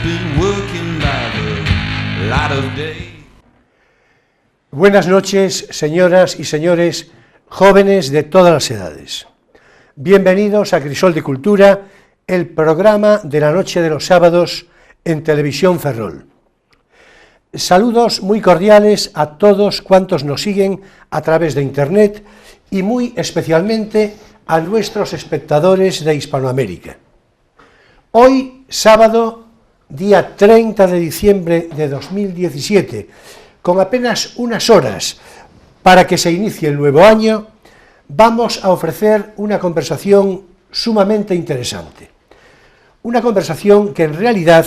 been working by the light of day. Buenas noches, señoras y señores, jóvenes de todas las edades. Bienvenidos a Crisol de Cultura, el programa de la noche de los sábados en Televisión Ferrol. Saludos muy cordiales a todos cuantos nos siguen a través de Internet y muy especialmente a nuestros espectadores de Hispanoamérica. Hoy, sábado, día 30 de diciembre de 2017, con apenas unas horas para que se inicie el nuevo año, vamos a ofrecer una conversación sumamente interesante. Una conversación que en realidad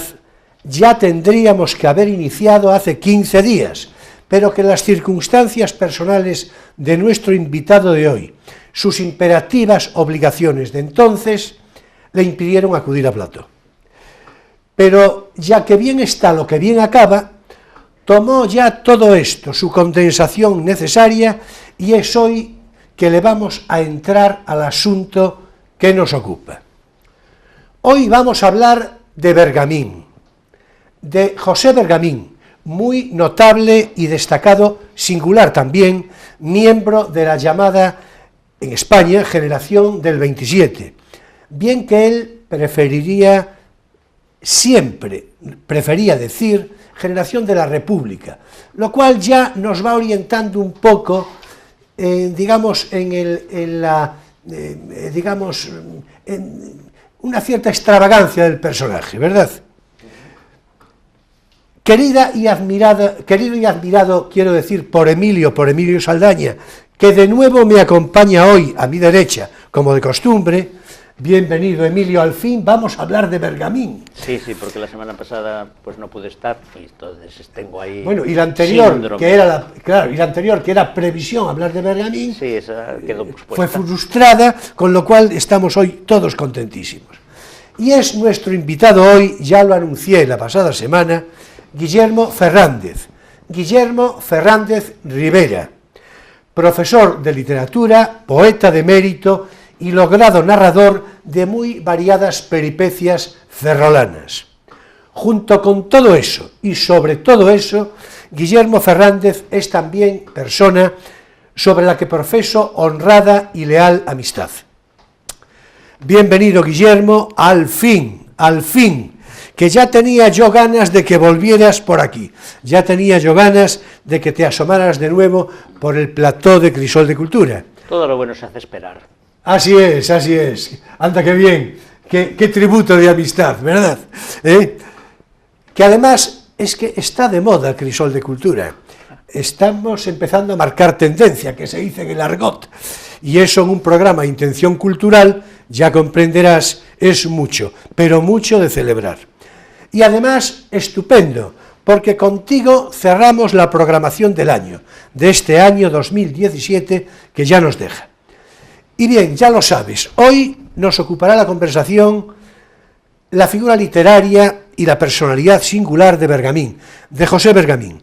ya tendríamos que haber iniciado hace 15 días, pero que las circunstancias personales de nuestro invitado de hoy, sus imperativas obligaciones de entonces, le impidieron acudir a plató. Pero ya que bien está lo que bien acaba, tomó ya todo esto, su condensación necesaria, y es hoy que le vamos a entrar al asunto que nos ocupa. Hoy vamos a hablar de Bergamín, de José Bergamín, muy notable y destacado, singular también, miembro de la llamada, en España, generación del 27, bien que él prefería decir generación de la República, lo cual ya nos va orientando un poco, digamos, en una cierta extravagancia del personaje, ¿verdad? Querido y admirado, quiero decir, por Emilio Saldaña, que de nuevo me acompaña hoy a mi derecha, como de costumbre. Bienvenido, Emilio, al fin vamos a hablar de Bergamín. Sí, porque la semana pasada pues no pude estar, y entonces tengo ahí. Bueno, y la anterior, síndrome. que era previsión hablar de Bergamín, sí, esa quedó pospuesta. Fue frustrada, con lo cual estamos hoy todos contentísimos. Y es nuestro invitado hoy, ya lo anuncié la pasada semana, Guillermo Fernández Rivera, profesor de literatura, poeta de mérito y logrado narrador de muy variadas peripecias ferrolanas. Junto con todo eso, y sobre todo eso, Guillermo Fernández es también persona sobre la que profeso honrada y leal amistad. Bienvenido, Guillermo, al fin, que ya tenía yo ganas de que volvieras por aquí, ya tenía yo ganas de que te asomaras de nuevo por el plató de Crisol de Cultura. Todo lo bueno se hace esperar. Así es, anda que bien, qué tributo de amistad, ¿verdad? Que además es que está de moda Crisol de Cultura, estamos empezando a marcar tendencia, que se dice en el argot, y eso en un programa de intención cultural, ya comprenderás, es mucho, pero mucho de celebrar. Y además, estupendo, porque contigo cerramos la programación del año, de este año 2017, que ya nos deja. Y bien, ya lo sabes, hoy nos ocupará la conversación la figura literaria y la personalidad singular de Bergamín, de José Bergamín.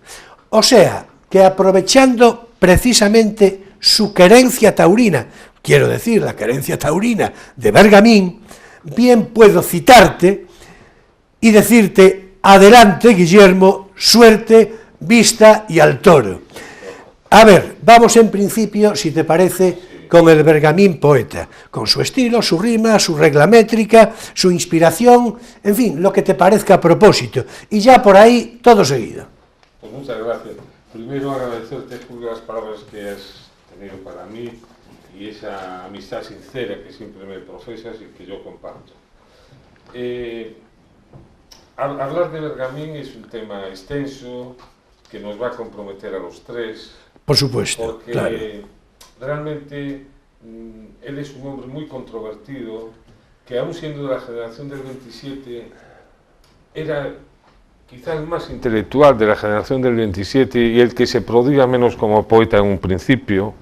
O sea, que aprovechando precisamente su querencia taurina, quiero decir, la querencia taurina de Bergamín, bien puedo citarte y decirte, adelante, Guillermo, suerte, vista y al toro. A ver, vamos en principio, si te parece, con el Bergamín poeta, con su estilo, su rima, su regla métrica, su inspiración, en fin, lo que te parezca a propósito, y ya por ahí todo seguido. Pues muchas gracias. Primero agradecerte por las palabras que has tenido para mí y esa amistad sincera que siempre me profesas y que yo comparto. Hablar de Bergamín es un tema extenso que nos va a comprometer a los tres. Por supuesto, porque claro. Realmente él es un hombre muy controvertido, que aún siendo de la generación del 27, era quizás el más intelectual de la generación del 27 y el que se prodiga menos como poeta en un principio.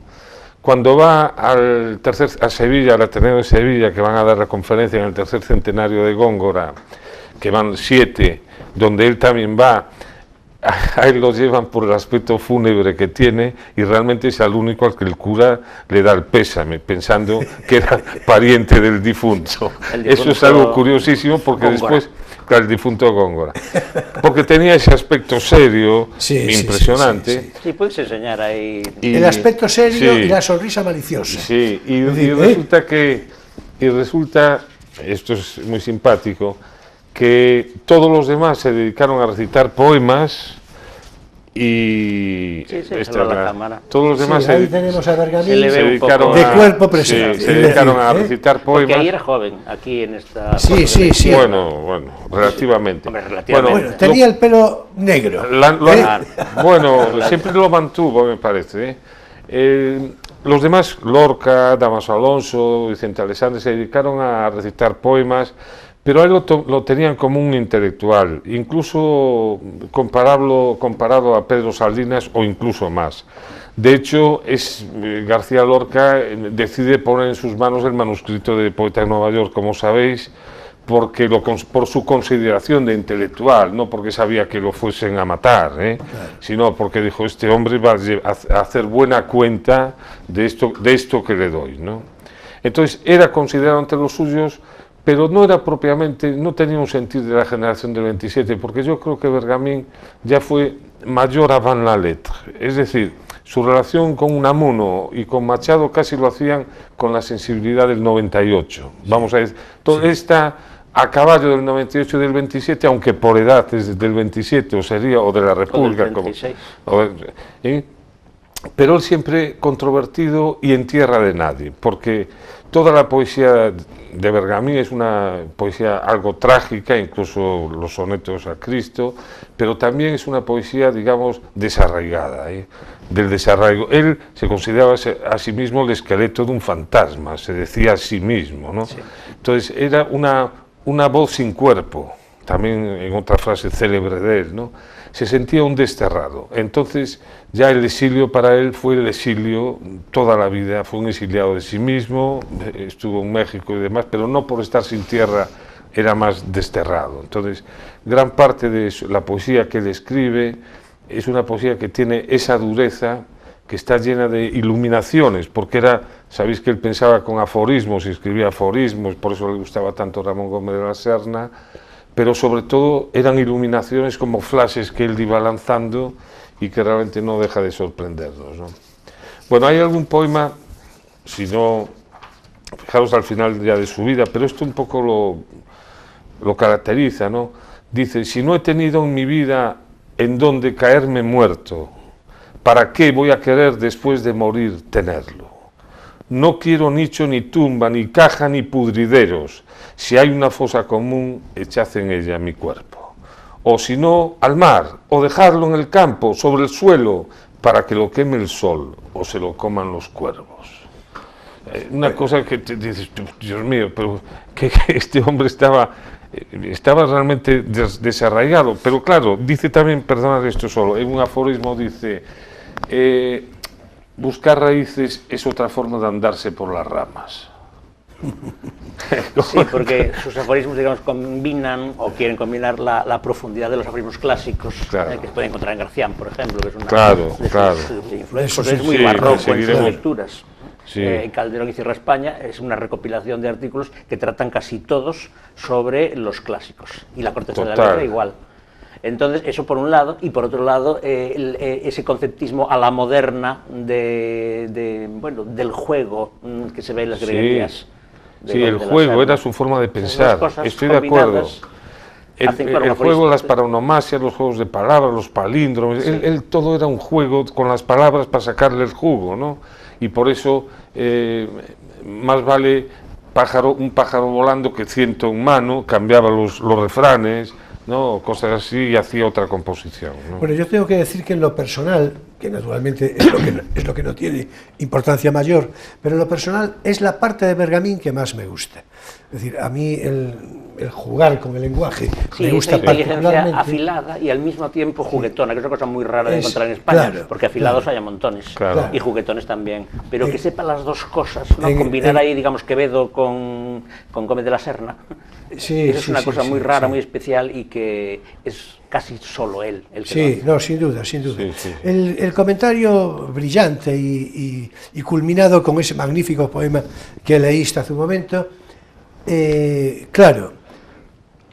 Cuando va a Sevilla, al Ateneo de Sevilla, que van a dar la conferencia en el tercer centenario de Góngora, que van 7, donde él también va, a él lo llevan por el aspecto fúnebre que tiene y realmente es al único al que el cura le da el pésame, pensando que era pariente del difunto. Eso es algo curiosísimo porque Claro, el difunto Góngora. Porque tenía ese aspecto serio, impresionante. Sí, puedes enseñar ahí. El aspecto serio y la sonrisa maliciosa. Sí, y resulta, esto es muy simpático, que todos los demás se dedicaron a recitar poemas y todos los demás ahí tenemos a Bergamín se dedicaron de cuerpo presente. Se dedicaron a recitar poemas. Porque ahí era joven, aquí en esta... Sí. Bueno, relativamente. Hombre, relativamente. Bueno, tenía el pelo negro. Bueno, siempre lo mantuvo, me parece. Los demás, Lorca, Dámaso Alonso, Vicente Aleixandre, se dedicaron a recitar poemas, pero a él lo tenían como un intelectual, incluso comparado a Pedro Salinas o incluso más. De hecho, García Lorca decide poner en sus manos el manuscrito de Poeta de Nueva York, como sabéis, por su consideración de intelectual, no porque sabía que lo fuesen a matar, sino porque dijo, este hombre va a hacer buena cuenta de esto que le doy, ¿no? Entonces, era considerado entre los suyos, pero no tenía un sentido de la generación del 27, porque yo creo que Bergamín ya fue mayor avant la lettre, es decir, su relación con Unamuno y con Machado casi lo hacían con la sensibilidad del 98, vamos a decir, esta a caballo del 98 y del 27, aunque por edad es del 27 o de la República, pero él siempre controvertido y en tierra de nadie, porque toda la poesía de Bergamín es una poesía algo trágica, incluso los sonetos a Cristo, pero también es una poesía, digamos, desarraigada, del desarraigo. Él se consideraba a sí mismo el esqueleto de un fantasma, se decía a sí mismo, ¿no? Sí. Entonces era una voz sin cuerpo, también en otra frase célebre de él, ¿no? Se sentía un desterrado. Entonces ya el exilio para él fue el exilio toda la vida, fue un exiliado de sí mismo, estuvo en México y demás, pero no por estar sin tierra era más desterrado. Entonces gran parte de la poesía que él escribe es una poesía que tiene esa dureza, que está llena de iluminaciones, porque sabéis que él pensaba con aforismos y escribía aforismos, por eso le gustaba tanto Ramón Gómez de la Serna, pero sobre todo eran iluminaciones como flashes que él iba lanzando y que realmente no deja de sorprendernos, ¿no? Bueno, hay algún poema, si no, fijaros al final ya de su vida, pero esto un poco lo caracteriza, ¿no? Dice, si no he tenido en mi vida en donde caerme muerto, ¿para qué voy a querer después de morir tenerlo? No quiero nicho ni tumba, ni caja ni pudrideros. Si hay una fosa común, echad en ella mi cuerpo. O si no, al mar, o dejarlo en el campo, sobre el suelo, para que lo queme el sol, o se lo coman los cuervos. Una cosa que te dices, Dios mío, pero que este hombre estaba realmente desarraigado. Pero claro, dice también, perdonad esto solo, en un aforismo dice... buscar raíces es otra forma de andarse por las ramas. Sí, porque sus aforismos, digamos, combinan o quieren combinar la profundidad de los aforismos clásicos, claro, que se puede encontrar en Garcián, por ejemplo, que es una de influencias, es muy barroco en sus lecturas. Sí. Calderón y Cierra España es una recopilación de artículos que tratan casi todos sobre los clásicos, y la corteza de la letra igual. Entonces, eso por un lado, y por otro lado, ese conceptismo a la moderna del juego que se ve en las greguerías. Sí, el juego era su forma de pensar, estoy de acuerdo. El juego, las paronomasias, los juegos de palabras, los palíndromes, él todo era un juego con las palabras para sacarle el jugo, ¿no? Y por eso más vale un pájaro volando que 100 en mano, cambiaba los refranes, ¿no? Cosas así, y hacía otra composición, ¿no? Bueno, yo tengo que decir que en lo personal, que naturalmente es lo que no tiene importancia mayor, pero en lo personal es la parte de Bergamín que más me gusta. Es decir, a mí el jugar con el lenguaje me gusta particularmente. Inteligencia afilada y al mismo tiempo juguetona, que es una cosa muy rara de encontrar en España, claro, porque afilados hay a montones, claro, y juguetones también, pero que sepa las dos cosas, ¿no? Combinar ahí, digamos, Quevedo con Gómez de la Serna. Sí, es una cosa muy rara, muy especial, y que es casi solo él el que no, sin duda, sin duda. Sí. El comentario brillante y culminado con ese magnífico poema que leíste hace un momento, claro,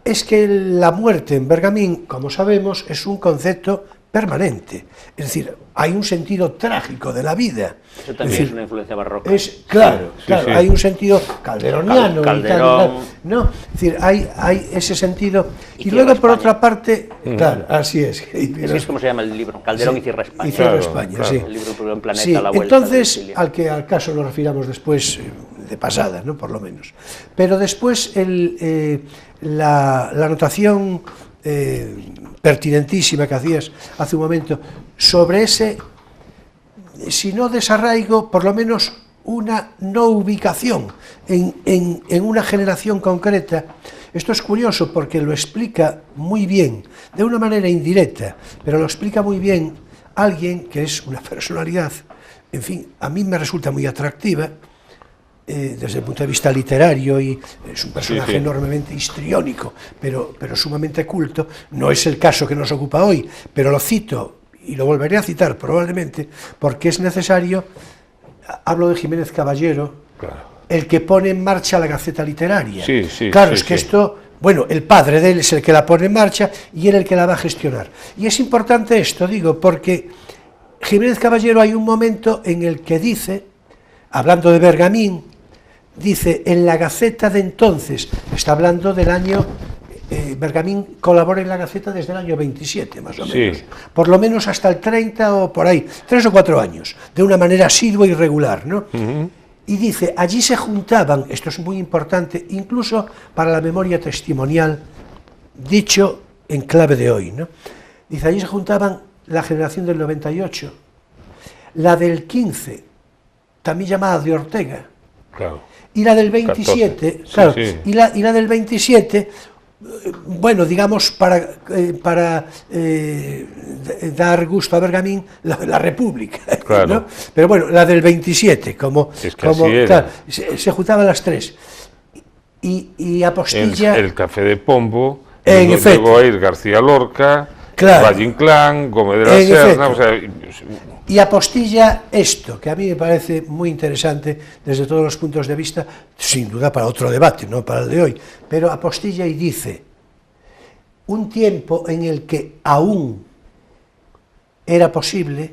es que la muerte en Bergamín, como sabemos, es un concepto permanente, es decir, hay un sentido trágico de la vida. Eso también es una influencia barroca. Claro, hay un sentido calderoniano, Calderón. ¿no? Es decir, hay ese sentido. Y luego, por otra parte, claro, así es. Es como se llama el libro, Calderón y Cierra España. Y Cierra España, sí. El libro sobre un planeta Sí, a la vuelta. entonces, al caso nos refiramos después, de pasada, ¿no? Por lo menos. Pero después, la anotación pertinentísima que hacías hace un momento sobre ese, si no desarraigo, por lo menos una no ubicación en una generación concreta. Esto es curioso porque lo explica muy bien, de una manera indirecta, pero lo explica muy bien alguien que es una personalidad, en fin, a mí me resulta muy atractiva, desde el punto de vista literario, y es un personaje enormemente histriónico, pero sumamente culto. No es el caso que nos ocupa hoy, pero lo cito y lo volveré a citar probablemente porque es necesario. Hablo de Jiménez Caballero, el que pone en marcha la Gaceta Literaria. Es que esto, bueno, el padre de él es el que la pone en marcha y él el que la va a gestionar. Y es importante esto, digo, porque Jiménez Caballero hay un momento en el que dice, hablando de Bergamín, dice, en la Gaceta de entonces, está hablando del año, Bergamín colabora en la Gaceta desde el año 27, más o menos, por lo menos hasta el 30 o por ahí, 3 o 4 años, de una manera asidua y regular, ¿no? Y dice, allí se juntaban, esto es muy importante, incluso para la memoria testimonial, dicho en clave de hoy, ¿no? Dice, allí se juntaban la generación del 98, la del 15, también llamada de Ortega, y la del 27, y la del 27, bueno, digamos, para dar gusto a Bergamín, la República, ¿no? Pero bueno, la del 27, se juntaban las tres, y Apostilla... El Café de Pombo, en efecto, luego ir García Lorca, Valle Inclán, Gómez de la Serna, o sea... Y Apostilla esto, que a mí me parece muy interesante desde todos los puntos de vista, sin duda para otro debate, no para el de hoy, pero apostilla y dice, un tiempo en el que aún era posible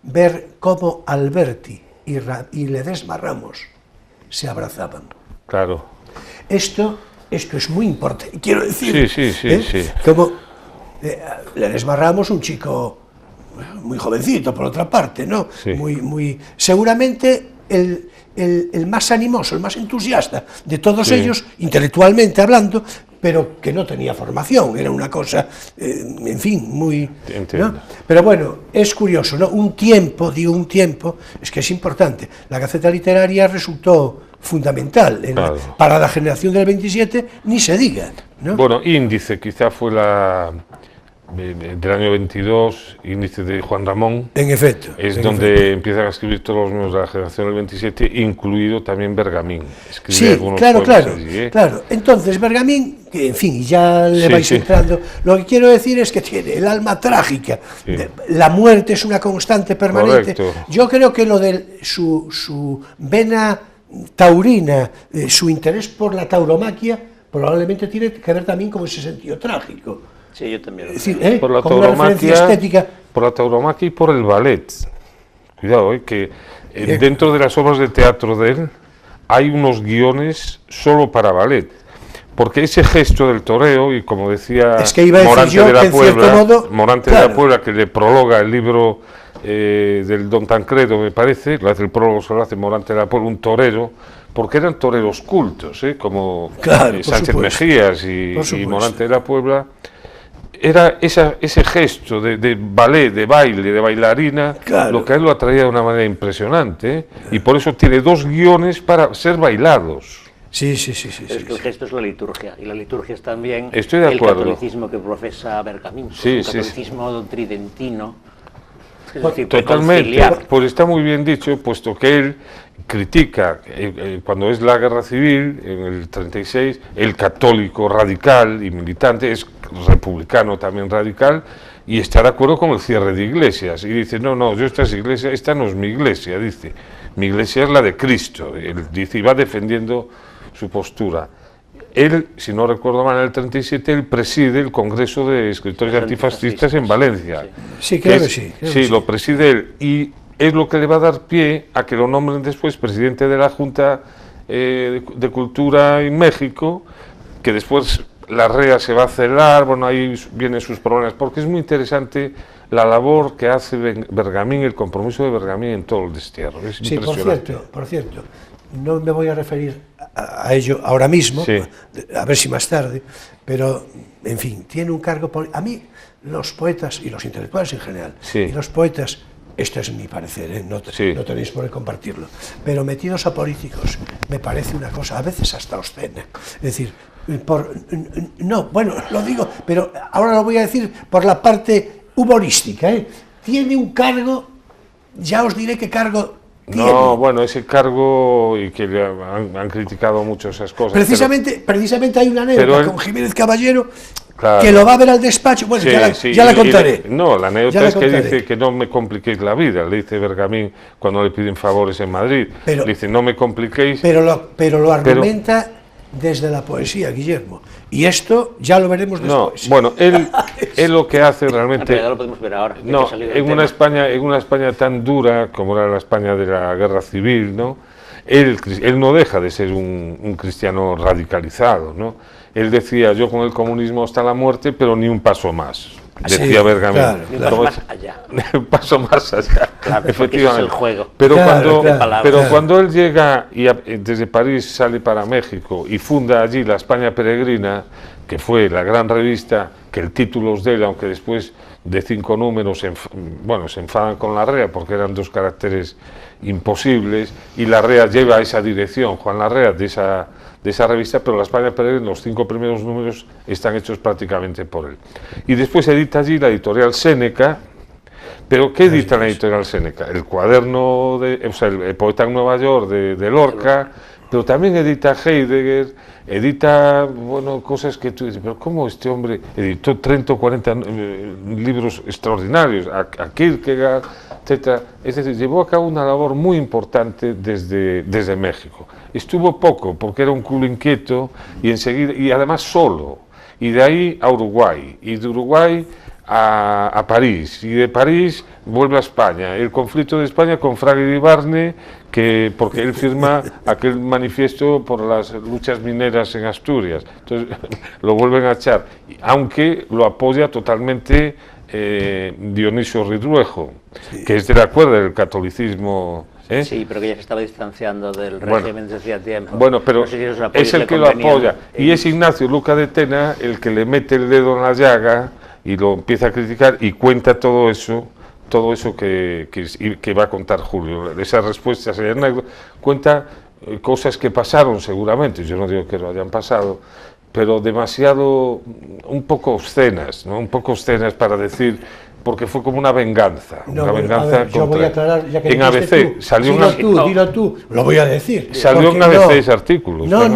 ver cómo Alberti y Ledesma Ramos se abrazaban. Esto es muy importante, quiero decir. Como Ledesma Ramos, un chico muy jovencito, por otra parte, ¿no? Muy seguramente el más animoso, el más entusiasta de todos ellos, intelectualmente hablando, pero que no tenía formación, era una cosa, en fin, muy... ¿no? Pero bueno, es curioso, ¿no? Un tiempo, es que es importante. La Gaceta Literaria resultó fundamental para la generación del 27, ni se diga, ¿no? Bueno, Índice quizá fue del año 22, Índice de Juan Ramón. En efecto. Es donde empiezan a escribir todos los miembros de la generación del 27, incluido también Bergamín. Claro. Entonces, Bergamín, que en fin, ya le vais entrando, lo que quiero decir es que tiene el alma trágica. La muerte es una constante permanente. Yo creo que lo de su vena taurina, su interés por la tauromaquia, probablemente tiene que ver también con ese sentido trágico. Sí, yo también. Es decir, por la tauromaquia y por el ballet. Cuidado, que dentro de las obras de teatro de él hay unos guiones solo para ballet. Porque ese gesto del toreo, y como decía Morante de la Puebla, que le prologa el libro del Don Tancredo, me parece, el prólogo se lo hace Morante de la Puebla, un torero, porque eran toreros cultos, como Sánchez Mejías y Morante de la Puebla. Era ese gesto de ballet, de baile, de bailarina, lo que a él lo atraía de una manera impresionante, y por eso tiene 2 guiones para ser bailados. Sí. Es que el gesto es la liturgia, y la liturgia es también el catolicismo que profesa Bergamín, el catolicismo tridentino. Es decir, totalmente, pues está muy bien dicho, puesto que él critica, cuando es la guerra civil, en el 36, el católico radical y militante, es republicano también radical, y está de acuerdo con el cierre de iglesias, y dice, no, yo esta no es mi iglesia, dice, mi iglesia es la de Cristo, él dice, y va defendiendo su postura. él, si no recuerdo mal, en el 37, él preside el Congreso de Escritores Antifascistas en Valencia. Sí, creo que sí. Sí, lo preside él, y es lo que le va a dar pie a que lo nombren después presidente de la Junta de Cultura en México, que después la REA se va a celar, bueno, ahí vienen sus problemas, porque es muy interesante la labor que hace Bergamín, el compromiso de Bergamín en todo el destierro. Es impresionante. Por cierto, no me voy a referir a ello ahora mismo, sí, a ver si más tarde, pero, en fin, tiene un cargo... A mí, los poetas, y los intelectuales en general, sí, y los poetas, esto es mi parecer, no tenéis por qué compartirlo, pero metidos a políticos, me parece una cosa, a veces hasta obscena. Es decir, no, bueno, lo digo, pero ahora lo voy a decir por la parte humorística, tiene un cargo, ya os diré qué cargo tiene. No, bueno, ese cargo, y que han criticado mucho esas cosas. Precisamente hay una anécdota con Jiménez Caballero, claro, que lo va a ver al despacho, bueno, sí, ya la contaré. No, la anécdota es que dice que no me compliquéis la vida, le dice Bergamín cuando le piden favores en Madrid, le dice no me compliquéis. Pero lo argumenta desde la poesía, Guillermo, y esto ya lo veremos después. No, bueno, él lo que hace realmente... En realidad lo podemos ver ahora. No, en una España tan dura como era la España de la Guerra Civil, ¿no? Él no deja de ser un cristiano radicalizado, ¿no? Él decía, yo con el comunismo hasta la muerte, pero ni un paso más, decía Bergamín. Claro, más allá. Un paso más allá, claro, efectivamente. Ese es el juego. Pero cuando él llega y desde París sale para México y funda allí la España Peregrina, que fue la gran revista, que el título es de él, aunque después de 5 números se enfadan con la REA porque eran 2 caracteres imposibles, y la REA lleva esa dirección, Juan Larrea, de esa revista, pero la España Peregrina, los 5 primeros números están hechos prácticamente por él. Y después edita allí la editorial Séneca. ¿Pero qué edita la editorial Séneca? El cuaderno, el poeta en Nueva York de Lorca, pero también edita Heidegger, edita, bueno, cosas que tú dices, pero ¿cómo este hombre editó 30 o 40 libros extraordinarios, a Kierkegaard, etcétera? Es decir, llevó a cabo una labor muy importante desde México. Estuvo poco, porque era un culo inquieto, y además solo, y de ahí a Uruguay, y de Uruguay a París, y de París vuelve a España, el conflicto de España con Fraga Iribarne, porque él firma aquel manifiesto por las luchas mineras en Asturias, entonces lo vuelven a echar, aunque lo apoya totalmente Dionisio Ridruejo, que es de la cuerda del catolicismo. Sí, pero que ya se estaba distanciando del régimen desde hacía tiempo. Bueno, pero no sé si es el que lo apoya, y es Ignacio Luca de Tena el que le mete el dedo en la llaga y lo empieza a criticar y cuenta todo eso que va a contar Julio. Esa respuesta sería anécdota, cuenta cosas que pasaron seguramente, yo no digo que lo hayan pasado, pero demasiado, un poco obscenas, ¿no? Un poco obscenas para decir, porque fue como una venganza. No, una venganza ver, yo voy a aclarar, ya que en ABC tú, salió dilo tú, lo voy a decir. Salió en ABC ese artículo. No,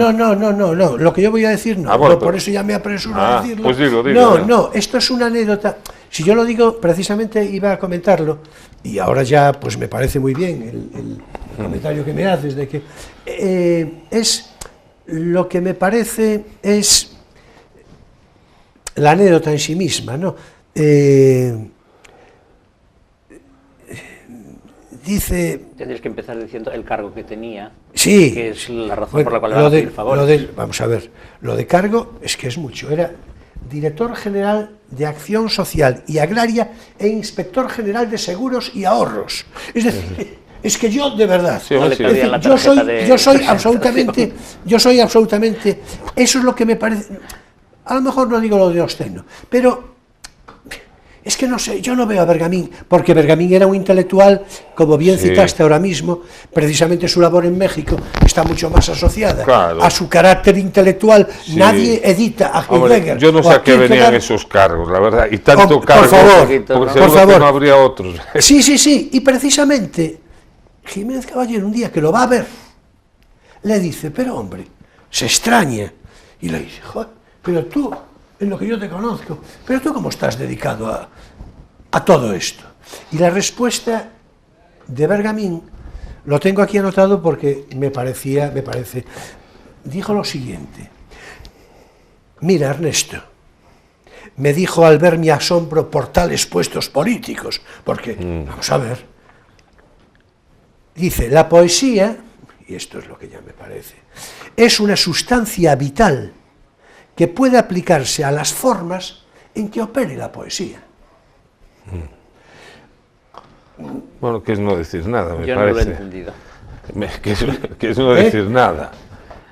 lo que yo voy a decir no, bueno, por eso ya me apresuro a decirlo. Pues dilo. No, esto es una anécdota. Si yo lo digo, precisamente iba a comentarlo, y ahora ya pues me parece muy bien el comentario que me haces, de que es lo que me parece es la anécdota en sí misma, ¿no? Dice... Tendrías que empezar diciendo el cargo que tenía, sí, que es la razón por la cual le van a pedir favores. Vamos a ver, lo de cargo es que es mucho, era director general de Acción Social y Agraria e inspector general de Seguros y Ahorros. Es decir, es que yo, de verdad, yo soy absolutamente, eso es lo que me parece, a lo mejor no digo lo de obsceno, pero... Es que no sé, yo no veo a Bergamín, porque Bergamín era un intelectual, como bien citaste ahora mismo, precisamente su labor en México está mucho más asociada a su carácter intelectual. Nadie edita a Heidegger. Yo no sé a qué venían esos cargos, la verdad, y tanto cargo, por favor, no habría otros. Sí, y precisamente Jiménez Caballero, un día que lo va a ver, le dice, pero hombre, se extraña, y le dice, joder, pero tú... en lo que yo te conozco, pero tú cómo estás dedicado a todo esto. Y la respuesta de Bergamín, lo tengo aquí anotado porque me parece, dijo lo siguiente, mira, Ernesto, me dijo al ver mi asombro por tales puestos políticos, porque, vamos a ver, dice, la poesía, y esto es lo que ya me parece, es una sustancia vital que puede aplicarse a las formas en que opere la poesía. Bueno, que es no decir nada, me Yo parece. no lo he entendido. Que es no decir nada.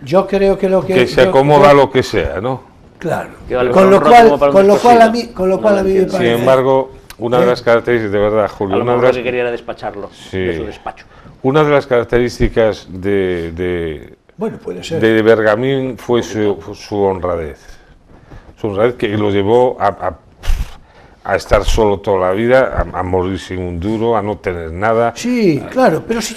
Yo creo que lo Que se acomoda a lo que sea, ¿no? Claro. Que vale Con lo cual a mí me parece... Sin embargo, una de las características, de verdad, Julio, A lo una de mejor lo las, que quería era despacharlo de su despacho. una de las características de Bueno, puede ser. Bergamín fue su honradez. Su honradez que lo llevó a estar solo toda la vida, a morir sin un duro, a no tener nada. Sí, claro, pero si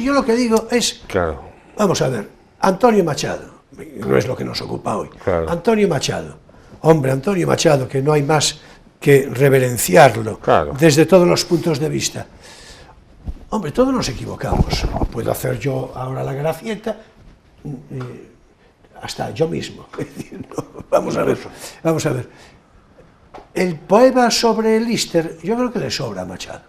yo lo que digo es, Claro. vamos a ver, Antonio Machado, no es lo que nos ocupa hoy, Claro. Antonio Machado, hombre, Antonio Machado, que no hay más que reverenciarlo Claro. desde todos los puntos de vista. Hombre, todos nos equivocamos, puedo hacer yo ahora la gracieta, hasta yo mismo. Vamos a ver. El poema sobre Lister, yo creo que le sobra a Machado.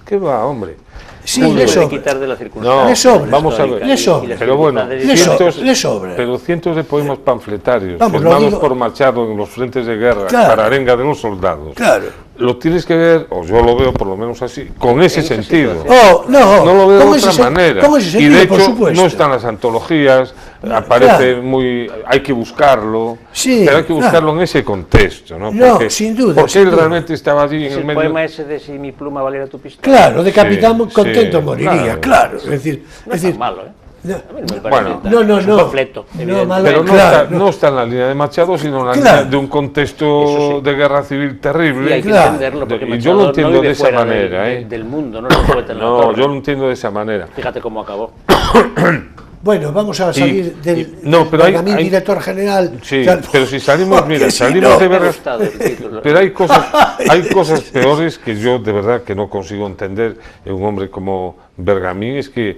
¿Qué va, hombre? Sí, No le se puede sobra. quitar de la circunstancia. No, Le sobra. vamos a ver. Le sobra. Pero bueno, Le sobra. pero cientos de poemas panfletarios, Vamos, lo firmados digo- por Machado en los frentes de guerra, Claro. para arenga de los soldados. Claro. Lo tienes que ver, o yo lo veo por lo menos así, con ese esa sentido. situación. Oh, no, No lo veo de con otra ese manera. con ese Y sentido, de por hecho, supuesto. no están las antologías, aparece muy. Hay que buscarlo, Sí, pero hay que claro. buscarlo en ese contexto, ¿no? No, sin duda, Porque sin él duda. realmente estaba allí en Es el el medio. poema ese de si mi pluma valiera tu pistola. Claro, de capitán Sí, contento sí, moriría, claro. claro. Es decir, No es tan malo, ¿eh? no, A mí no me parece Bueno, tan- no, es un panfleto, no, evidentemente. malo, Pero no, claro, está, no está en la línea de Machado, sino en la Claro. línea de un contexto Eso sí. de guerra civil terrible. Y hay que Claro. entenderlo, porque Y Machado yo lo entiendo no vive de esa fuera manera, del mundo, no es un poeta en la No, torre. yo lo entiendo de esa manera. Fíjate cómo acabó. Bueno, vamos a salir del no, pero hay- Bergamín, hay- director general. Sí, tal, pero si salimos, porque mira, si salimos no- de Me ha Bergamín. gustado el título. Pero hay cosas peores que yo de verdad que no consigo entender en un hombre como Bergamín, es que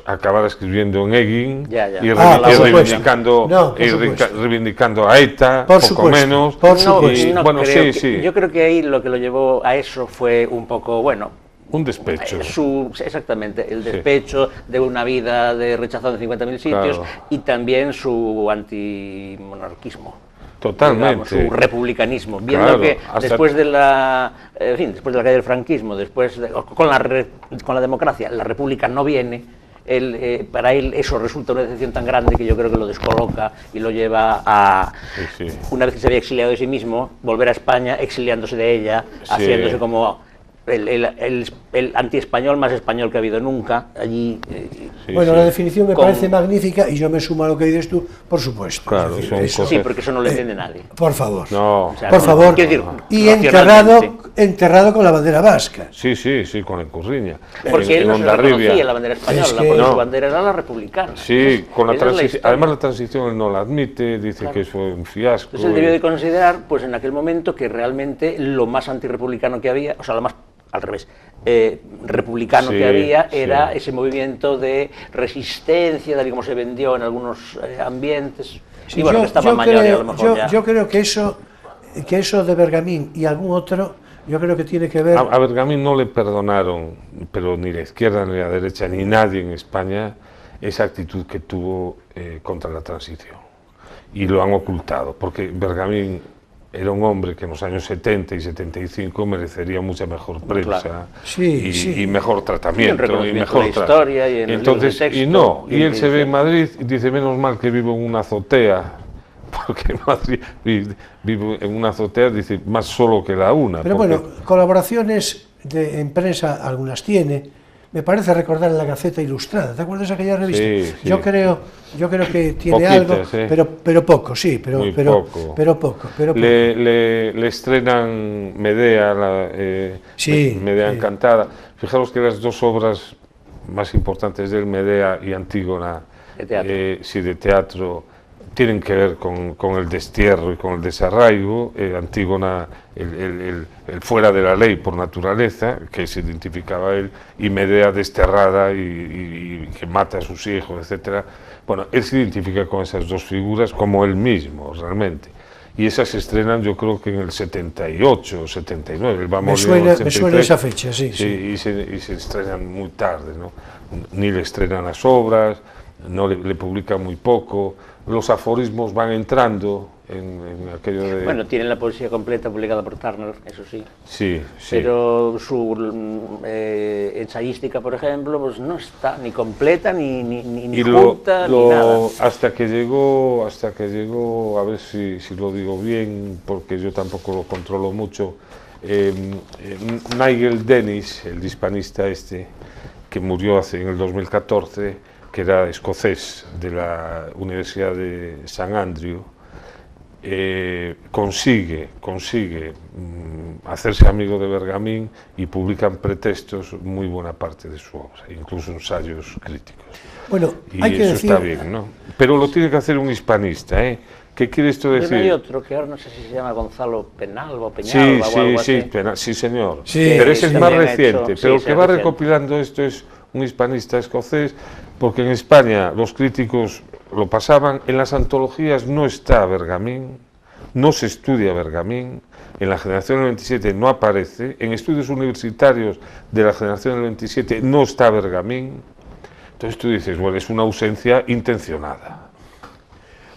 acabar escribiendo en Egin Ya, ya. y por supuesto. reivindicando, No, por supuesto. reivindicando a ETA, Por poco supuesto, menos. por No, supuesto. no Bueno, creo sí, que- sí. Yo creo que ahí lo que lo llevó a eso fue un poco, bueno, Un despecho. exactamente, el despecho de una vida de rechazado en 50.000 sitios Claro. y también su antimonarquismo. Totalmente. Digamos, su republicanismo, viendo Claro, que hasta- después de la después de la caída del franquismo, con la democracia, la república no viene. Para él eso resulta una decepción tan grande que yo creo que lo descoloca y lo lleva a, Sí, sí. una vez que se había exiliado de sí mismo, volver a España exiliándose de ella, Sí. haciéndose como el anti-español más español que ha habido nunca allí. Sí, Bueno, sí. la definición me Con- parece magnífica y yo me sumo a lo que dices tú, por supuesto. Claro, Es decir, son eso- cosas- Sí, porque eso no lo entiende nadie. Por favor. No. O sea, Por favor. quiero decir, Y racionalmente. enterrado con la bandera vasca. Sí, con el Curriña. Porque él no se Hondarribia. reconocía la bandera española, Es que- porque No. su bandera era la republicana. Sí, con la Esa es transición. historia. Además, la transición él no la admite, dice que fue un fiasco. Entonces él debió de considerar, pues en aquel momento, que realmente lo más antirrepublicano que había, o sea, lo más, al revés, republicano Sí, que había sí. era ese movimiento de resistencia, tal y como se vendió en algunos ambientes. Sí, y bueno, que estaba mayor y a lo mejor ya. yo creo que eso de Bergamín y algún otro, yo creo que tiene que ver... A Bergamín no le perdonaron, pero ni la izquierda ni la derecha, ni nadie en España, esa actitud que tuvo contra la transición. Y lo han ocultado, porque Bergamín era un hombre que en los años 70 y 75 merecería mucha mejor prensa Claro. Sí. y mejor tratamiento. Y un reconocimiento mejor de la historia y en los libros de Entonces, texto, y no, y y en él se ve en edición. Madrid y dice, menos mal que vivo en una azotea, porque en Madrid vivo en una azotea, dice, más solo que la una. Pero porque- bueno, colaboraciones en prensa algunas tiene. Me parece recordar en la Gaceta Ilustrada. ¿Te acuerdas de aquella revista? Sí, sí. Yo creo que tiene Poquitas, algo, sí. pero poco, sí, Muy pero poco. poco. Le estrenan Medea, Sí, Medea sí. Encantada. Fijaros que las dos obras más importantes de él, Medea y Antígona, De teatro. sí, de teatro, tienen que ver con el destierro y con el desarraigo. Antígona, el fuera de la ley por naturaleza, que se identificaba él, y Medea desterrada y que mata a sus hijos, etc. Bueno, él se identifica con esas dos figuras como él mismo, realmente. Y esas se estrenan, yo creo que en el 78, 79. Me suena esa fecha, sí. Y se estrenan muy tarde, ¿no? Ni le estrenan las obras, no le publican muy poco. Los aforismos van entrando en aquello de... Bueno, tienen la poesía completa publicada por Turner, eso sí. Sí, sí. Pero su ensayística, por ejemplo, pues no está ni completa, ni junta, ni nada. Hasta que llegó, a ver si lo digo bien, porque yo tampoco lo controlo mucho, Nigel Dennis, el hispanista que murió en el 2014, que era escocés de la Universidad de St. Andrew, consigue hacerse amigo de Bergamín y publican pretextos muy buena parte de su obra, incluso ensayos críticos. Bueno, y hay que eso decir... está bien, ¿no? Pero lo tiene que hacer un hispanista, ¿eh? ¿Qué quiere esto decir? Hay otro que ahora no sé si se llama Gonzalo Penalba o Peñalba o algo así. Sí, señor. Sí, pero ese es más reciente. Pero el que va reciente. recopilando esto es un hispanista escocés, porque en España los críticos lo pasaban. En las antologías no está Bergamín, no se estudia Bergamín, en la generación del 27 no aparece, en estudios universitarios de la generación del 27 no está Bergamín. Entonces tú dices, bueno, es una ausencia intencionada.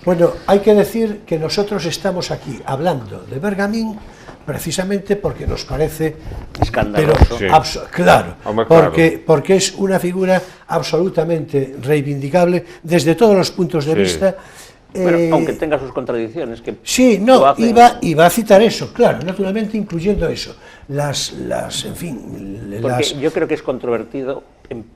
Bueno, hay que decir que nosotros estamos aquí hablando de Bergamín precisamente porque nos parece escandaloso. Sí. Claro, Hombre, porque es una figura absolutamente reivindicable desde todos los puntos de vista. Bueno, aunque tenga sus contradicciones. Que sí, no, iba a citar eso, claro, naturalmente incluyendo eso. En fin... Porque yo creo que es controvertido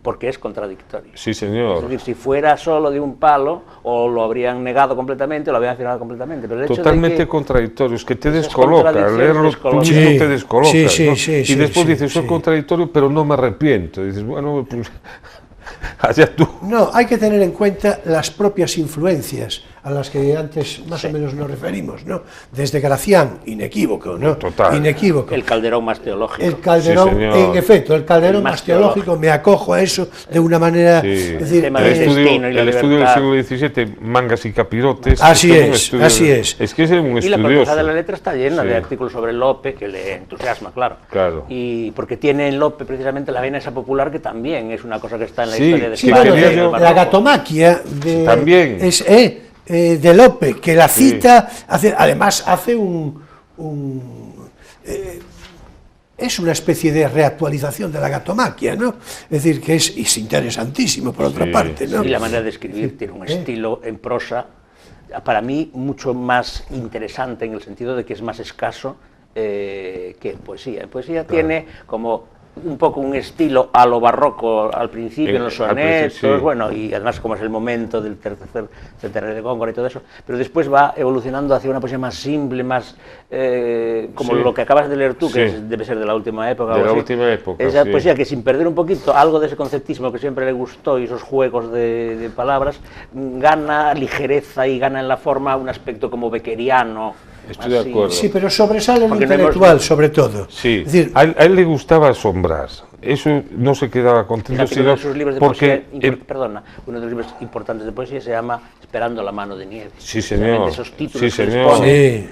porque es contradictorio. Sí, señor. Es decir, si fuera solo de un palo, o lo habrían negado completamente, o lo habrían afirmado completamente. Pero el hecho totalmente de que contradictorio, es que te descoloca, leerlo tú mismo te descoloca. Y después dices, soy contradictorio, pero no me arrepiento. Y dices, bueno, pues allá tú. No, hay que tener en cuenta las propias influencias a las que antes más o menos nos referimos, ¿no? Desde Gracián, inequívoco, ¿no? Total. Inequívoco. El Calderón más teológico. El Calderón, en efecto, el Calderón más teológico, me acojo a eso de una manera... Sí. Es decir, el estudio del siglo XVII, Mangas y Capirotes... Así es. Es que es un estudioso. Y la Facultad de la Letra está llena de artículos sobre Lope, que le entusiasma, claro. Y porque tiene en Lope precisamente la vena esa popular, que también es una cosa que está en la historia de España. La gatomaquia también de Lope, que la cita, además hace es una especie de reactualización de la gatomaquia, ¿no? Es decir, que es interesantísimo por otra parte, ¿no? Y la manera de escribir tiene un estilo en prosa, para mí, mucho más interesante, en el sentido de que es más escaso que en poesía. En poesía tiene como un poco un estilo a lo barroco al principio, en los sonetos, bueno, y además como es el momento del tercer de Góngora y todo eso, pero después va evolucionando hacia una poesía más simple, más como lo que acabas de leer tú, que debe ser de la última época. De la última época, esa poesía que, sin perder un poquito algo de ese conceptismo que siempre le gustó y esos juegos de palabras, gana ligereza y gana en la forma un aspecto como beckeriano. Estoy de acuerdo. Sí, pero sobresale lo intelectual, sobre todo. Sí, es decir, a él le gustaba asombrar. Eso no se quedaba contento, sino uno de sus libros de poesía, uno de los libros importantes de poesía se llama Esperando la mano de nieve. Sí, señor. Esos títulos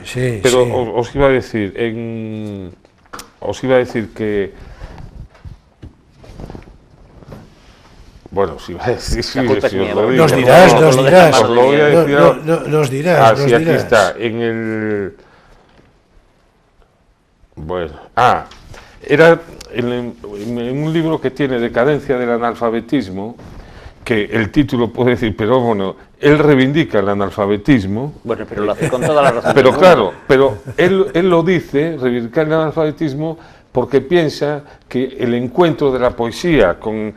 sí, pero os iba a decir, que... Bueno, si va a decir, nos dirás. Os lo voy a decir. Nos dirás. Sí, aquí está, en el... Bueno, era en un libro que tiene Decadencia del analfabetismo, que el título puede decir, pero bueno, él reivindica el analfabetismo. Bueno, pero lo hace con toda la razón. Pero claro, pero él lo dice, reivindicar el analfabetismo, porque piensa que el encuentro de la poesía con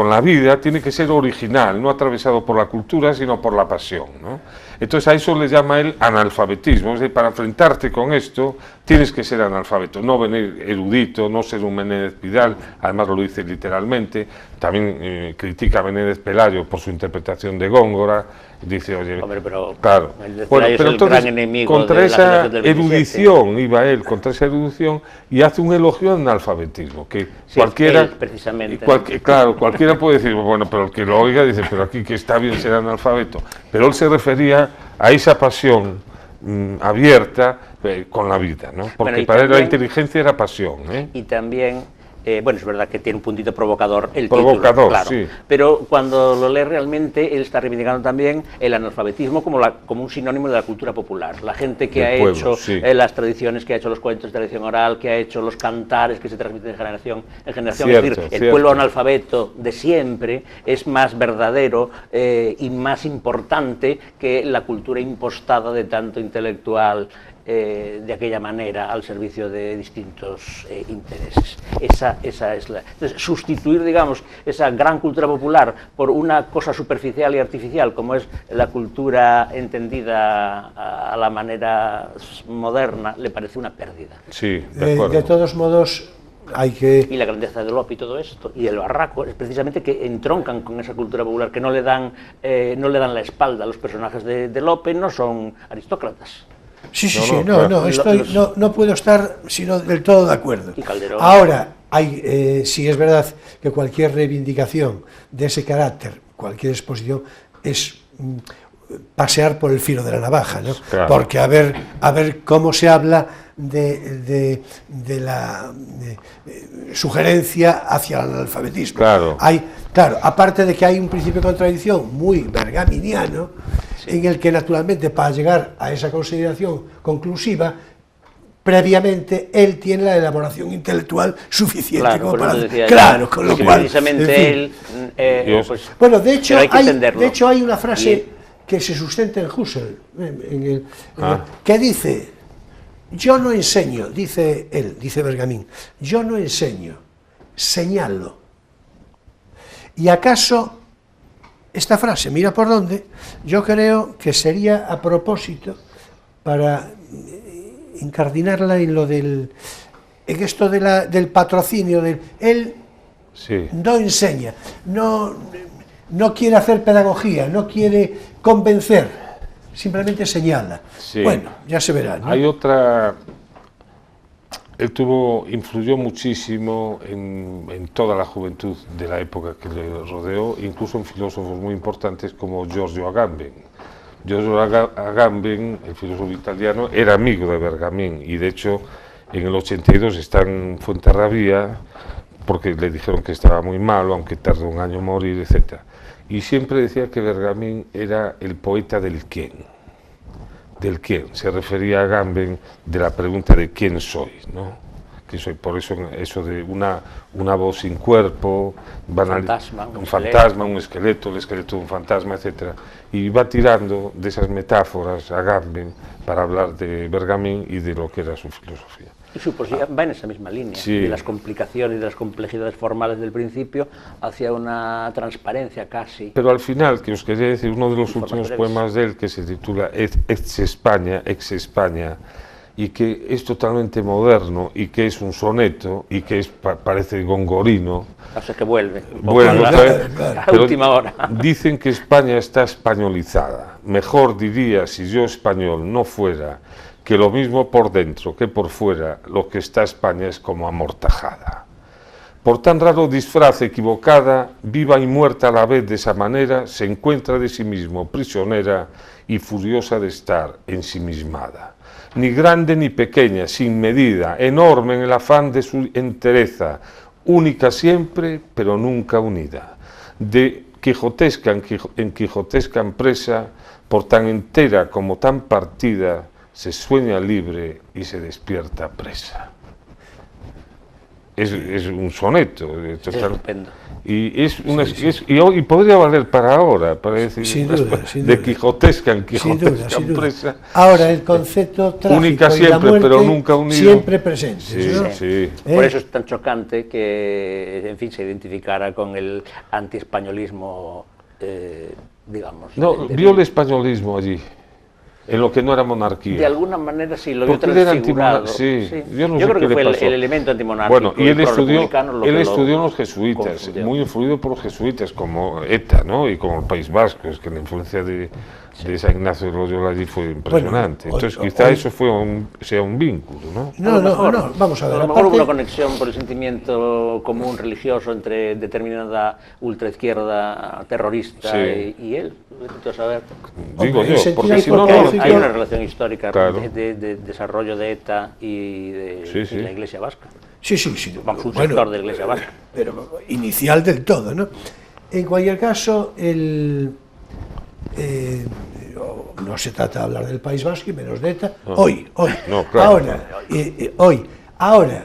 la vida tiene que ser original, no atravesado por la cultura, sino por la pasión, ¿no? Entonces a eso le llama él analfabetismo, es decir, para enfrentarte con esto tienes que ser analfabeto, no venir erudito, no ser un Menéndez Pidal, además lo dice literalmente, también critica a Menéndez Pelayo por su interpretación de Góngora, dice, oye, hombre, pero claro, bueno, pero entonces, el gran enemigo contra de esa la erudición iba él, contra esa erudición, y hace un elogio al analfabetismo, que sí, cualquiera, él, precisamente, claro, cualquiera puede decir, bueno, pero el que lo oiga dice, pero aquí que está bien ser analfabeto, pero él se refería a esa pasión abierta con la vida, ¿no? Porque bueno, para también, él la inteligencia era pasión, ¿eh? Y también, bueno, es verdad que tiene un puntito provocador el título, claro, sí. Pero cuando lo lee realmente, él está reivindicando también el analfabetismo como un sinónimo de la cultura popular. La gente que ha hecho las tradiciones, que ha hecho los cuentos de tradición oral, que ha hecho los cantares que se transmiten de generación en generación. Cierto, es decir, el pueblo analfabeto de siempre es más verdadero y más importante que la cultura impostada de tanto intelectual de aquella manera al servicio de distintos intereses. Esa es la... Entonces, sustituir, digamos, esa gran cultura popular por una cosa superficial y artificial como es la cultura entendida a la manera moderna, le parece una pérdida. Sí, de acuerdo. De todos modos, hay que... Y la grandeza de Lope y todo esto, y el barraco, es precisamente que entroncan con esa cultura popular, que no le dan la espalda. Los personajes de Lope no son aristócratas. Sí, no puedo estar sino del todo de acuerdo. Y Calderón. Ahora, sí es verdad que cualquier reivindicación de ese carácter, cualquier exposición, es pasear por el filo de la navaja, ¿no? Claro. Porque a ver cómo se habla de la sugerencia hacia el analfabetismo. Claro. Claro, aparte de que hay un principio de contradicción muy bergaminiano, en el que naturalmente para llegar a esa consideración conclusiva, previamente él tiene la elaboración intelectual suficiente, claro, como para claro, con lo cual precisamente en fin. él pues, bueno, de hecho hay una frase que se sustenta en Husserl, que dice: yo no enseño, dice él, dice Bergamín, yo no enseño, señalo. Y acaso esta frase, mira por dónde, yo creo que sería a propósito para incardinarla en esto del patrocinio, él no enseña, no quiere hacer pedagogía, no quiere convencer, simplemente señala. Sí. Bueno, ya se verá, ¿no? Hay otra... Él influyó muchísimo en toda la juventud de la época que le rodeó, incluso en filósofos muy importantes como Giorgio Agamben. Giorgio Agamben, el filósofo italiano, era amigo de Bergamín y de hecho en el 82 está en Fuenterrabía porque le dijeron que estaba muy malo, aunque tardó un año en morir, etc. Y siempre decía que Bergamín era el poeta del quién. Del quién, se refería a Agamben de la pregunta de quién soy, ¿no? Que soy, por eso de una voz sin cuerpo, un fantasma, un esqueleto, el esqueleto de un fantasma, etc. Y va tirando de esas metáforas a Agamben para hablar de Bergamín y de lo que era su filosofía. Y su poesía va en esa misma línea, de las complicaciones y de las complejidades formales del principio hacia una transparencia casi. Pero al final, que os quería decir, uno de los últimos poemas de él, que se titula Ex España, y que es totalmente moderno, y que es un soneto, y que parece gongorino. O sea que vuelve a última hora. Dicen que España está españolizada. Mejor diría, si yo español no fuera, que lo mismo por dentro que por fuera, lo que está España es como amortajada. Por tan raro disfraz equivocada, viva y muerta a la vez de esa manera, se encuentra de sí mismo prisionera y furiosa de estar ensimismada. Ni grande ni pequeña, sin medida, enorme en el afán de su entereza, única siempre, pero nunca unida. De quijotesca en quijotesca empresa, por tan entera como tan partida, se sueña libre y se despierta presa. Es un soneto. Estupendo. Y podría valer para ahora, para decir, sin duda. De quijotesca en quijotesca empresa. Ahora, el concepto trágico única siempre, y la muerte, pero nunca unido. Siempre presente. ¿No? Sí. Por eso es tan chocante que, en fin, se identificara con el antiespañolismo, digamos. No, vio el españolismo allí. en lo que no era monarquía. De alguna manera sí, lo vio transfigurado. Sí. Yo creo que fue el elemento antimonárquico. Bueno, y él estudió en los jesuitas, confundió. Muy influido por los jesuitas, como ETA, ¿no? Y como el País Vasco, es que la influencia de San Ignacio de Loyola allí fue impresionante. Entonces quizá eso sea un vínculo, ¿no? No, vamos a ver. A lo mejor hubo una conexión por el sentimiento común religioso entre determinada ultraizquierda terrorista y él. A saber. Digo yo, porque si no, hay una relación histórica de desarrollo de ETA y de la Iglesia Vasca. Sí. Vamos, un sector de la Iglesia Vasca. Pero inicial del todo, ¿no? En cualquier caso, no se trata de hablar del País Vasco y menos de ETA. Hoy. No, claro. Ahora,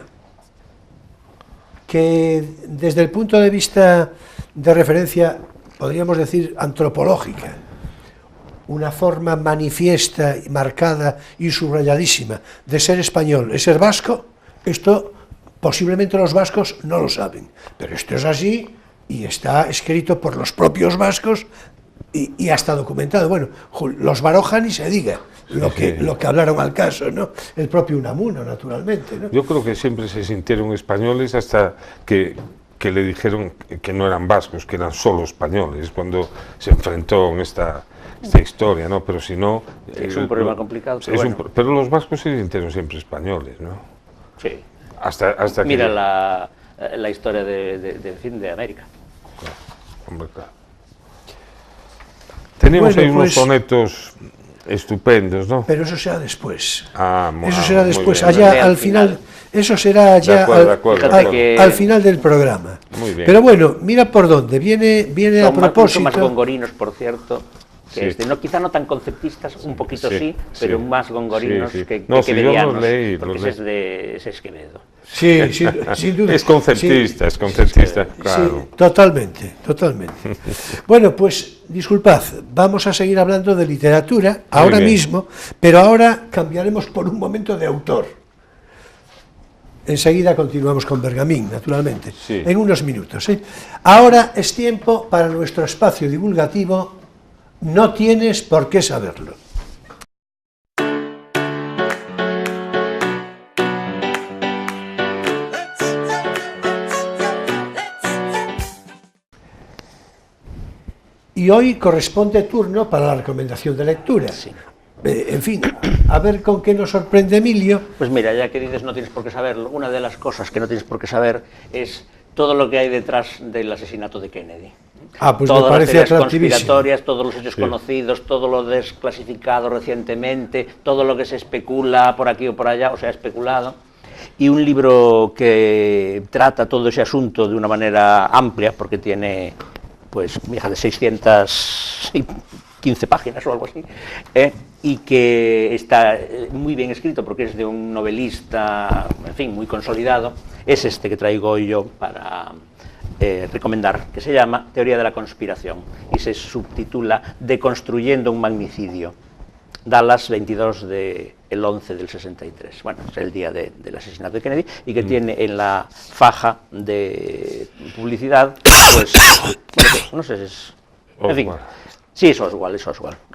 que desde el punto de vista de referencia, podríamos decir antropológica, una forma manifiesta, marcada y subrayadísima de ser español es ser vasco, esto posiblemente los vascos no lo saben, pero esto es así y está escrito por los propios vascos y hasta documentado. Bueno, los Baroja ni se diga lo que hablaron al caso, ¿no? El propio Unamuno, naturalmente, ¿no? Yo creo que siempre se sintieron españoles hasta que le dijeron que no eran vascos, que eran solo españoles, cuando se enfrentó en esta historia, ¿no? Pero si no... Es un problema complicado, pero los vascos se sintieron siempre españoles, ¿no? Sí. Hasta Mira la historia de América. Claro, hombre, claro. Teníamos ahí unos sonetos estupendos, ¿no? Pero eso será después. Eso será después, allá al final. Eso será ya al final del programa. Muy bien. Pero bueno, mira por dónde viene a propósito. Son más gongorinos, por cierto. Que quizá no tan conceptistas, un poquito pero más gongorinos que quevedianos, porque ese es Quevedo. Sí, sin duda. Es conceptista, claro. Sí, totalmente. Bueno, pues disculpad, vamos a seguir hablando de literatura ahora mismo, pero ahora cambiaremos por un momento de autor. Enseguida continuamos con Bergamín, naturalmente, en unos minutos. Ahora es tiempo para nuestro espacio divulgativo. No tienes por qué saberlo. Y hoy corresponde turno para la recomendación de lectura. En fin, a ver con qué nos sorprende Emilio. Pues mira, ya que dices no tienes por qué saberlo, una de las cosas que no tienes por qué saber es todo lo que hay detrás del asesinato de Kennedy. Pues todas me parece las teorías conspiratorias, todos los hechos conocidos, todo lo desclasificado recientemente, todo lo que se especula por aquí o por allá, o sea, especulado. Y un libro que trata todo ese asunto de una manera amplia, porque tiene, pues, hija de 615 páginas o algo así, y que está muy bien escrito porque es de un novelista, en fin, muy consolidado, es este que traigo yo para recomendar, que se llama Teoría de la conspiración y se subtitula Deconstruyendo un magnicidio. Dallas, 22 del 11 del 63. Bueno, es el día del asesinato de Kennedy y que tiene en la faja de publicidad, pues, no sé, en fin, sí, es Oswald.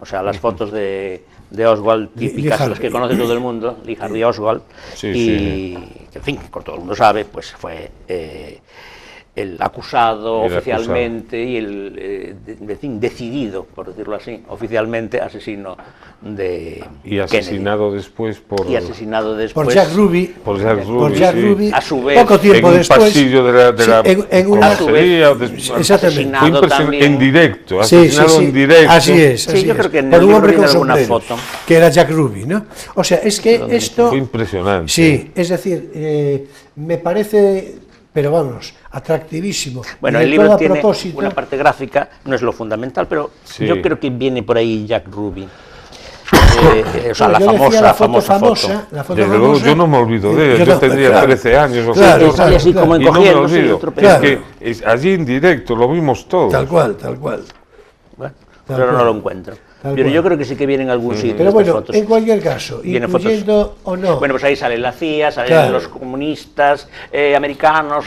O sea, las fotos de Oswald típicas, las que conoce todo el mundo, Lee Harvey Oswald, en fin, como todo el mundo sabe, pues fue el acusado oficialmente y decidido, por decirlo así, oficialmente asesino de y asesinado Kennedy. Después por Jack Ruby. Por Jack Ruby, a su vez, poco tiempo en después, un pasillo de la comisaría, exactamente, en directo, en directo. Así es. Yo creo que en por el un hombre libro con alguna sombrero, foto que era Jack Ruby, ¿no? O sea, es que esto fue impresionante. Sí, es decir, me parece, pero vamos, atractivísimo. Bueno, el libro tiene una parte gráfica, no es lo fundamental, pero yo creo que viene por ahí Jack Ruby. O sea, la famosa foto. Desde luego, yo no me olvido de él, yo tendría 13 años o así como y no me lo encogiéndose, olvido. Es que allí en directo lo vimos todo. Tal cual. Bueno, pero no lo encuentro. Pero yo creo que sí que viene en algún sitio. Pero bueno, fotos. en cualquier caso, incluyendo o no. Bueno, pues ahí sale la CIA, salen los comunistas americanos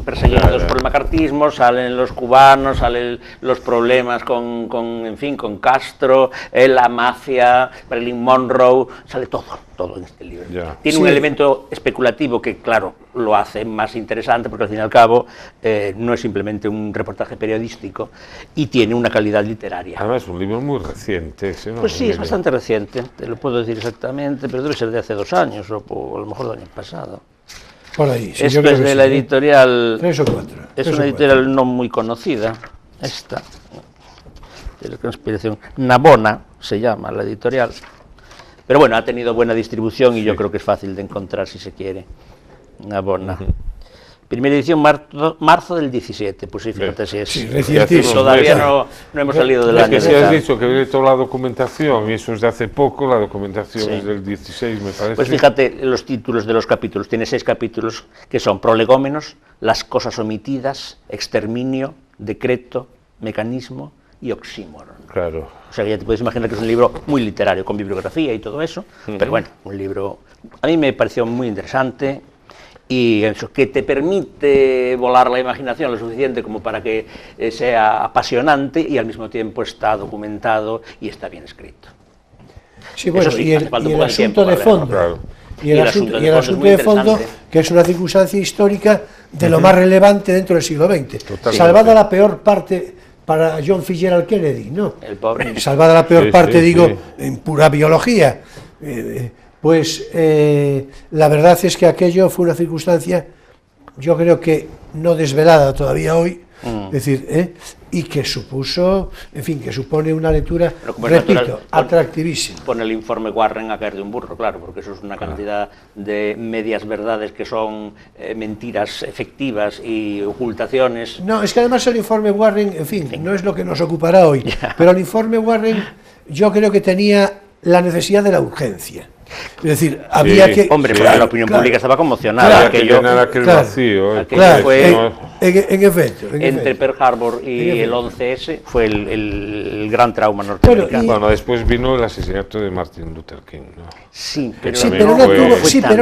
perseguidos por el macartismo, salen los cubanos, salen los problemas con Castro, la mafia, Marilyn Monroe, sale todo en este libro. Tiene un elemento especulativo que, claro, lo hace más interesante porque al fin y al cabo no es simplemente un reportaje periodístico y tiene una calidad literaria. Además es un libro muy reciente. ¿Sí? Pues sí, es bastante reciente, te lo puedo decir exactamente, pero debe ser de hace 2 años o a lo mejor del año pasado. Por ahí, sí, esto es de la editorial... 3 o 4. Es una editorial no muy conocida, esta, de la conspiración. Navona se llama la editorial. Pero bueno, ha tenido buena distribución y yo creo que es fácil de encontrar si se quiere. Navona. Primera edición, marzo del 17, pues sí, fíjate si es... Sí, recientísimo. Todavía no hemos salido del año. Es que si has dicho que viene toda la documentación, y eso es de hace poco, la documentación es del 16, me parece. Pues fíjate los títulos de los capítulos. Tiene 6 capítulos que son prolegómenos, las cosas omitidas, exterminio, decreto, mecanismo y oxímoron. Claro. O sea, que ya te puedes imaginar que es un libro muy literario, con bibliografía y todo eso, pero bueno, un libro... A mí me pareció muy interesante y eso, que te permite volar la imaginación lo suficiente como para que sea apasionante y al mismo tiempo está documentado y está bien escrito. Sí, bueno, sí, y el asunto de fondo. Claro. Y el asunto de fondo, que es una circunstancia histórica de lo más relevante dentro del siglo XX. Totalmente. Salvada la peor parte para John Fitzgerald Kennedy, ¿no? El pobre. Salvada la peor parte, digo, en pura biología. Pues la verdad es que aquello fue una circunstancia, yo creo que no desvelada todavía hoy, es decir, y que supuso, en fin, que supone una lectura, repito, atractivísima. Pone el informe Warren a caer de un burro, claro, porque eso es una cantidad de medias verdades que son mentiras efectivas y ocultaciones. No, es que además el informe Warren, en fin, no es lo que nos ocupará hoy, pero el informe Warren yo creo que tenía la necesidad de la urgencia. Es decir, había que... Hombre, pero la opinión pública estaba conmocionada. Que llenar aquel vacío. Fue, en efecto. Entre Pearl Harbor y el 11S fue el gran trauma norteamericano. Bueno, después vino el asesinato de Martin Luther King, ¿no? Sí, pero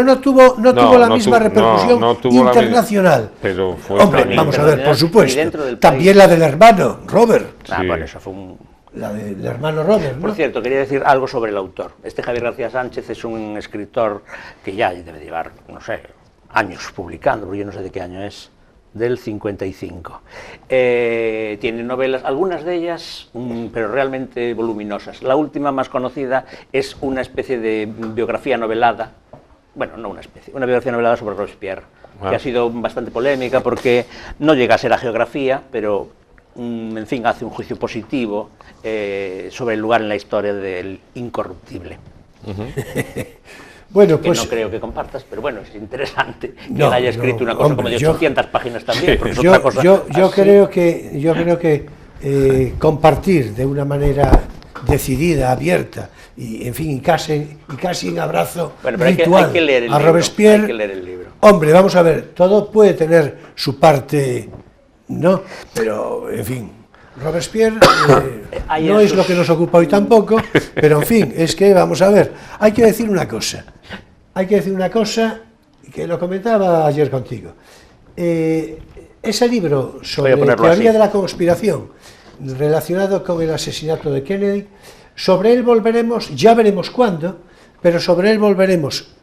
no tuvo la misma repercusión internacional. Pero fue hombre, vamos a ver, por supuesto. También la del hermano, Robert. Bueno, eso fue un... La del hermano Robert, ¿no? Por cierto, quería decir algo sobre el autor. Este Javier García Sánchez es un escritor que ya debe llevar, no sé, años publicando, porque yo no sé de qué año es, del 55. Tiene novelas, algunas de ellas, pero realmente voluminosas. La última más conocida es una especie de biografía novelada, bueno, no una especie, una biografía novelada sobre Robespierre, que ha sido bastante polémica porque no llega a ser geografía, pero... en fin, hace un juicio positivo sobre el lugar en la historia del incorruptible. Bueno, pues no creo que compartas, pero bueno, es interesante que él haya escrito una cosa como de 800 páginas también. Porque yo creo que compartir de una manera decidida, abierta y en fin, y casi en abrazo ritual hay que leer a Robespierre. Hay que leer el libro. Hombre, vamos a ver, todo puede tener su parte, ¿no? Pero, en fin, Robespierre no es lo que nos ocupa hoy tampoco, pero en fin, es que, vamos a ver, hay que decir una cosa, que lo comentaba ayer contigo. Ese libro sobre la teoría de la conspiración relacionado con el asesinato de Kennedy, sobre él volveremos, ya veremos cuándo, pero sobre él volveremos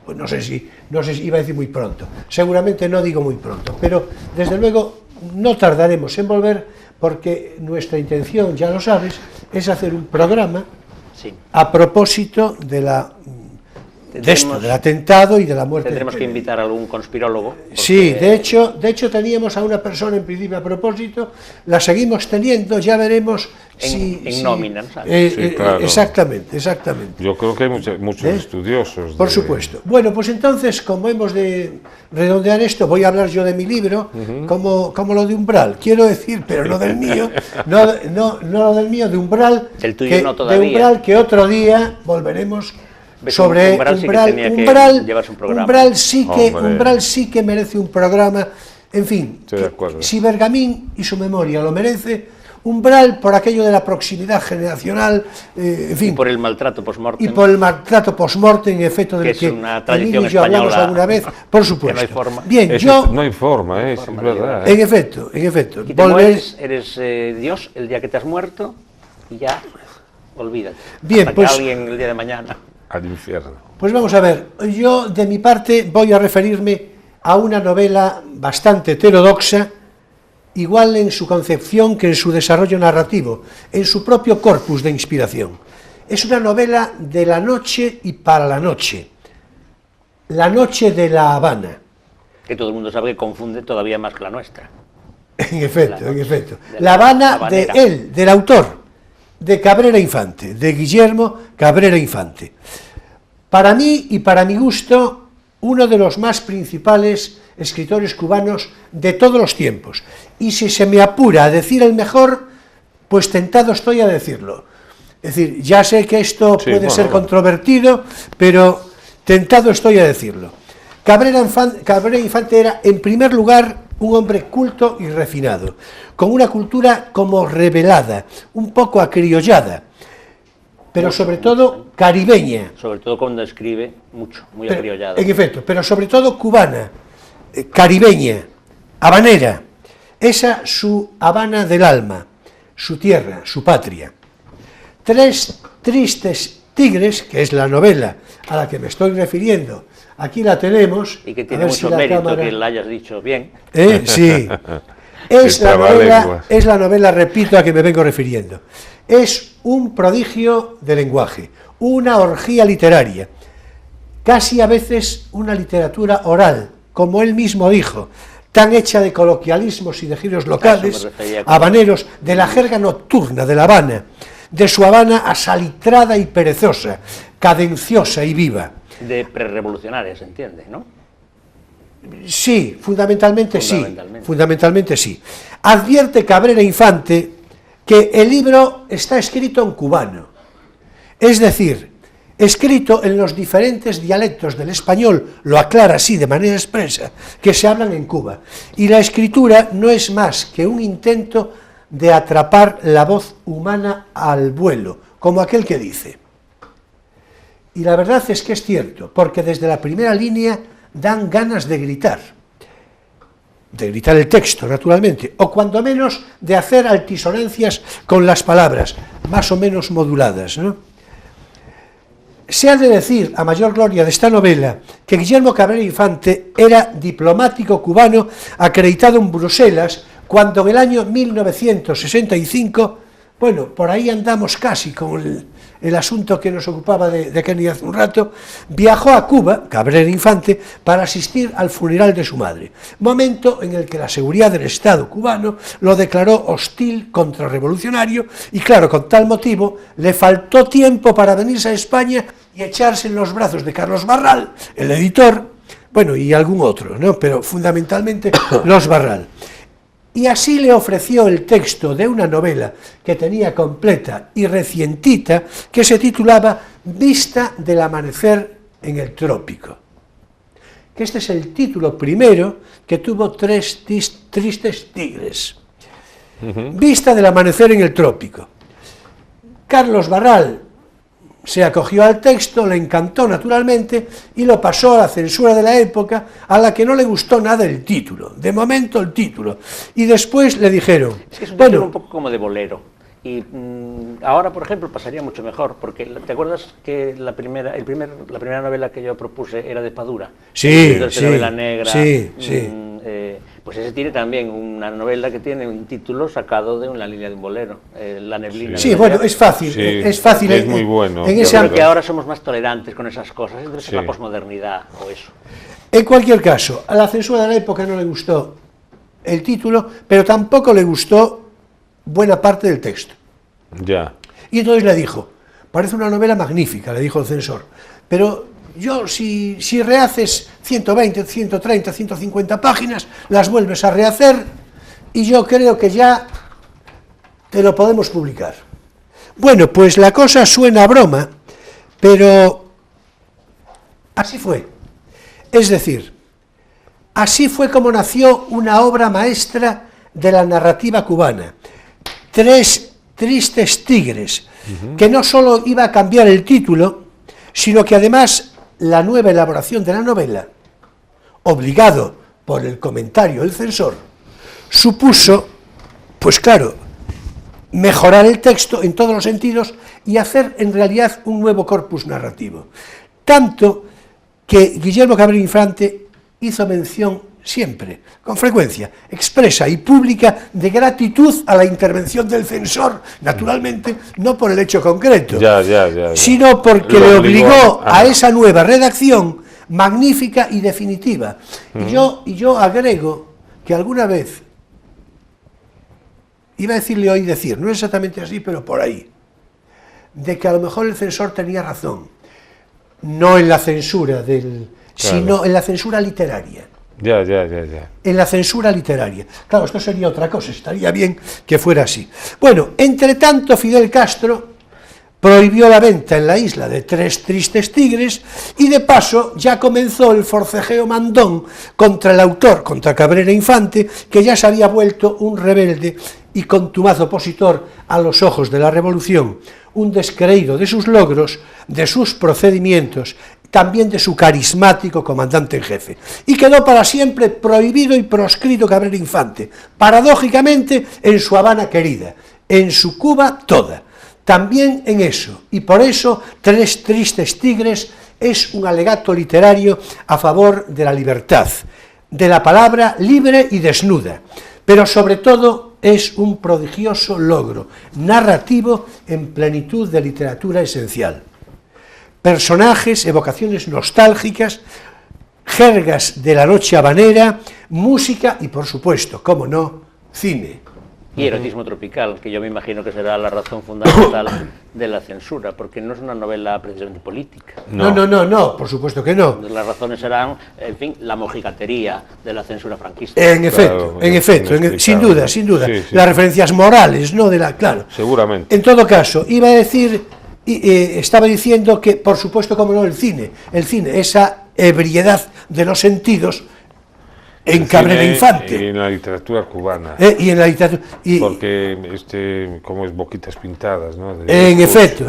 no sé si iba a decir muy pronto, seguramente no digo muy pronto, pero desde luego no tardaremos en volver, porque nuestra intención, ya lo sabes, es hacer un programa a propósito del atentado y de la muerte. Tendremos que invitar a algún conspirólogo. Sí, de hecho teníamos a una persona en principio a propósito, la seguimos teniendo, ya veremos en nómina, ¿sabes? Sí, claro. Exactamente. Yo creo que hay muchos estudiosos. Por supuesto. Bueno, pues entonces, como hemos de redondear esto, voy a hablar yo de mi libro, como lo de Umbral, quiero decir, pero no del mío, no lo del mío, de Umbral, el tuyo no todavía. De Umbral, que otro día volveremos sobre Umbral sí que merece un programa, en fin, si Bergamín y su memoria lo merece, Umbral por aquello de la proximidad generacional, en fin. Y por el maltrato post-mortem. Y por el maltrato post-mortem, en efecto, del que Emilio y yo hablamos alguna vez, por supuesto. Que no hay forma. Bien, No hay forma, es verdad. En efecto, en efecto. Y te mueres, eres Dios el día que te has muerto y ya, olvídate. Bien, hasta pues, que alguien el día de mañana. Al infierno. Pues vamos a ver, yo de mi parte voy a referirme a una novela bastante heterodoxa, igual en su concepción que en su desarrollo narrativo, en su propio corpus de inspiración. Es una novela de la noche y para la noche, La noche de La Habana. Que todo el mundo sabe que confunde todavía más que la nuestra. En efecto, en efecto. La Habana de él, del autor, de Cabrera Infante, de Guillermo Cabrera Infante. Para mí y para mi gusto, uno de los más principales escritores cubanos de todos los tiempos. Y si se me apura a decir el mejor, pues tentado estoy a decirlo. Es decir, ya sé que esto puede ser controvertido, pero tentado estoy a decirlo. Cabrera Infante era, en primer lugar, un hombre culto y refinado, con una cultura como revelada, un poco acriollada, pero sobre todo caribeña. Sobre todo cuando escribe mucho, muy acriollado. En efecto, pero sobre todo cubana, caribeña, habanera. Esa su Habana del alma, su tierra, su patria. Tres tristes tigres, que es la novela a la que me estoy refiriendo, aquí la tenemos. Y que tiene mucho mérito que la hayas dicho bien. Sí. Es la novela, repito, a que me vengo refiriendo. Es un prodigio de lenguaje, una orgía literaria, casi a veces una literatura oral, como él mismo dijo, tan hecha de coloquialismos y de giros locales, habaneros, de la jerga nocturna de La Habana, de su Habana asalitrada y perezosa, cadenciosa y viva. De prerrevolucionaria, se entiende, ¿no? Sí, fundamentalmente sí. Advierte Cabrera Infante que el libro está escrito en cubano, es decir, escrito en los diferentes dialectos del español, lo aclara así de manera expresa, que se hablan en Cuba, y la escritura no es más que un intento de atrapar la voz humana al vuelo, como aquel que dice. Y la verdad es que es cierto, porque desde la primera línea dan ganas de gritar el texto, naturalmente, o cuando menos de hacer altisonancias con las palabras, más o menos moduladas, ¿no? Se ha de decir, a mayor gloria de esta novela, que Guillermo Cabrera Infante era diplomático cubano acreditado en Bruselas, cuando en el año 1965, bueno, por ahí andamos casi con el asunto que nos ocupaba de Kenny hace un rato, viajó a Cuba, Cabrera Infante, para asistir al funeral de su madre, momento en el que la seguridad del Estado cubano lo declaró hostil, contrarrevolucionario, y claro, con tal motivo, le faltó tiempo para venirse a España y echarse en los brazos de Carlos Barral, el editor, bueno, y algún otro, ¿no? Pero fundamentalmente los Barral. Y así le ofreció el texto de una novela que tenía completa y recientita, que se titulaba Vista del amanecer en el trópico. Que este es el título primero que tuvo Tres tristes tigres. Vista del amanecer en el trópico. Carlos Barral se acogió al texto, le encantó naturalmente y lo pasó a la censura de la época, a la que no le gustó nada el título, de momento el título, y después le dijeron... Es que es un título un poco como de bolero, y ahora, por ejemplo, pasaría mucho mejor, porque ¿te acuerdas que la primera novela que yo propuse era de Padura? Sí, novela negra, sí. Pues ese tiene también una novela que tiene un título sacado de una línea de un bolero, La neblina. Sí, bueno, es fácil, es muy bueno. Yo creo que ahora somos más tolerantes con esas cosas, entonces la posmodernidad o eso. En cualquier caso, a la censura de la época no le gustó el título, pero tampoco le gustó buena parte del texto. Ya. Y entonces le dijo, parece una novela magnífica, le dijo el censor, pero yo, si rehaces 120, 130, 150 páginas, las vuelves a rehacer y yo creo que ya te lo podemos publicar. Bueno, pues la cosa suena a broma, pero así fue. Es decir, así fue como nació una obra maestra de la narrativa cubana, Tres tristes tigres, que no solo iba a cambiar el título, sino que además la nueva elaboración de la novela, obligado por el comentario del censor, supuso, pues claro, mejorar el texto en todos los sentidos y hacer en realidad un nuevo corpus narrativo. Tanto que Guillermo Cabrera Infante hizo mención siempre, con frecuencia, expresa y pública, de gratitud a la intervención del censor, naturalmente, no por el hecho concreto, sino porque le obligó a esa nueva redacción magnífica y definitiva. Y yo agrego que alguna vez, iba a decirle hoy decir, no es exactamente así, pero por ahí, de que a lo mejor el censor tenía razón, no en la censura sino en la censura literaria. En la censura literaria. Claro, esto sería otra cosa, estaría bien que fuera así. Bueno, entre tanto, Fidel Castro prohibió la venta en la isla de Tres tristes tigres y de paso ya comenzó el forcejeo mandón contra el autor, contra Cabrera Infante, que ya se había vuelto un rebelde y contumaz opositor a los ojos de la revolución, un descreído de sus logros, de sus procedimientos, también de su carismático comandante en jefe. Y quedó para siempre prohibido y proscrito Cabrera Infante, paradójicamente en su Habana querida, en su Cuba toda. También en eso, y por eso Tres tristes tigres es un alegato literario a favor de la libertad, de la palabra libre y desnuda, pero sobre todo es un prodigioso logro narrativo en plenitud de literatura esencial. Personajes, evocaciones nostálgicas, jergas de la noche habanera, música y, por supuesto, cómo no, cine. Y erotismo tropical, que yo me imagino que será la razón fundamental de la censura, porque no es una novela precisamente política. No, por supuesto que no. Las razones serán, en fin, la mojigatería de la censura franquista. En efecto, sin duda. Sí. Las referencias morales, ¿no? Claro. Seguramente. En todo caso, iba a decir, estaba diciendo que, por supuesto, como no, el cine, esa ebriedad de los sentidos, en Cabrera Infante. Y en la literatura cubana. Y en la literatura. Porque, como es Boquitas Pintadas, ¿no? En efecto.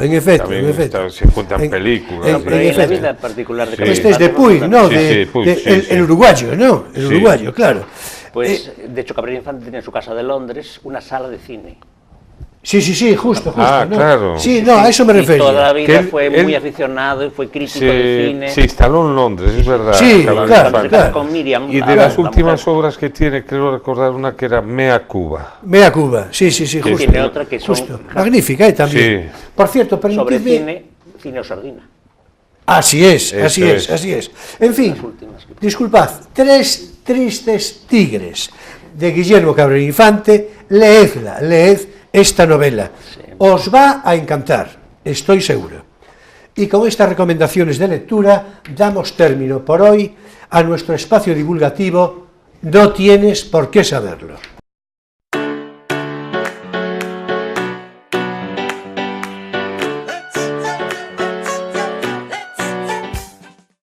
Se cuentan películas. Pero en la vida particular de Cabrera Este es de Puig, ¿no? El uruguayo, ¿no? El uruguayo, claro. Pues, de hecho, Cabrera Infante tenía en su casa de Londres una sala de cine. Sí, justo. ¿no? Claro. Sí, no, a eso me refería. Y toda la vida fue muy aficionado y fue crítico de cine. Se instaló en Londres, es verdad. Sí, claro. Con Miriam, y de las últimas obras que tiene, creo recordar una que era Mea Cuba. Mea Cuba, sí, justo. Tiene otra que son... Justo. Magnífica, también. Sí. Por cierto, permitidme... Sobre cine o sardina. Así es. En fin, disculpad, Tres tristes tigres, de Guillermo Cabrera Infante, leed esta novela. Os va a encantar, estoy seguro. Y con estas recomendaciones de lectura damos término por hoy a nuestro espacio divulgativo No tienes por qué saberlo.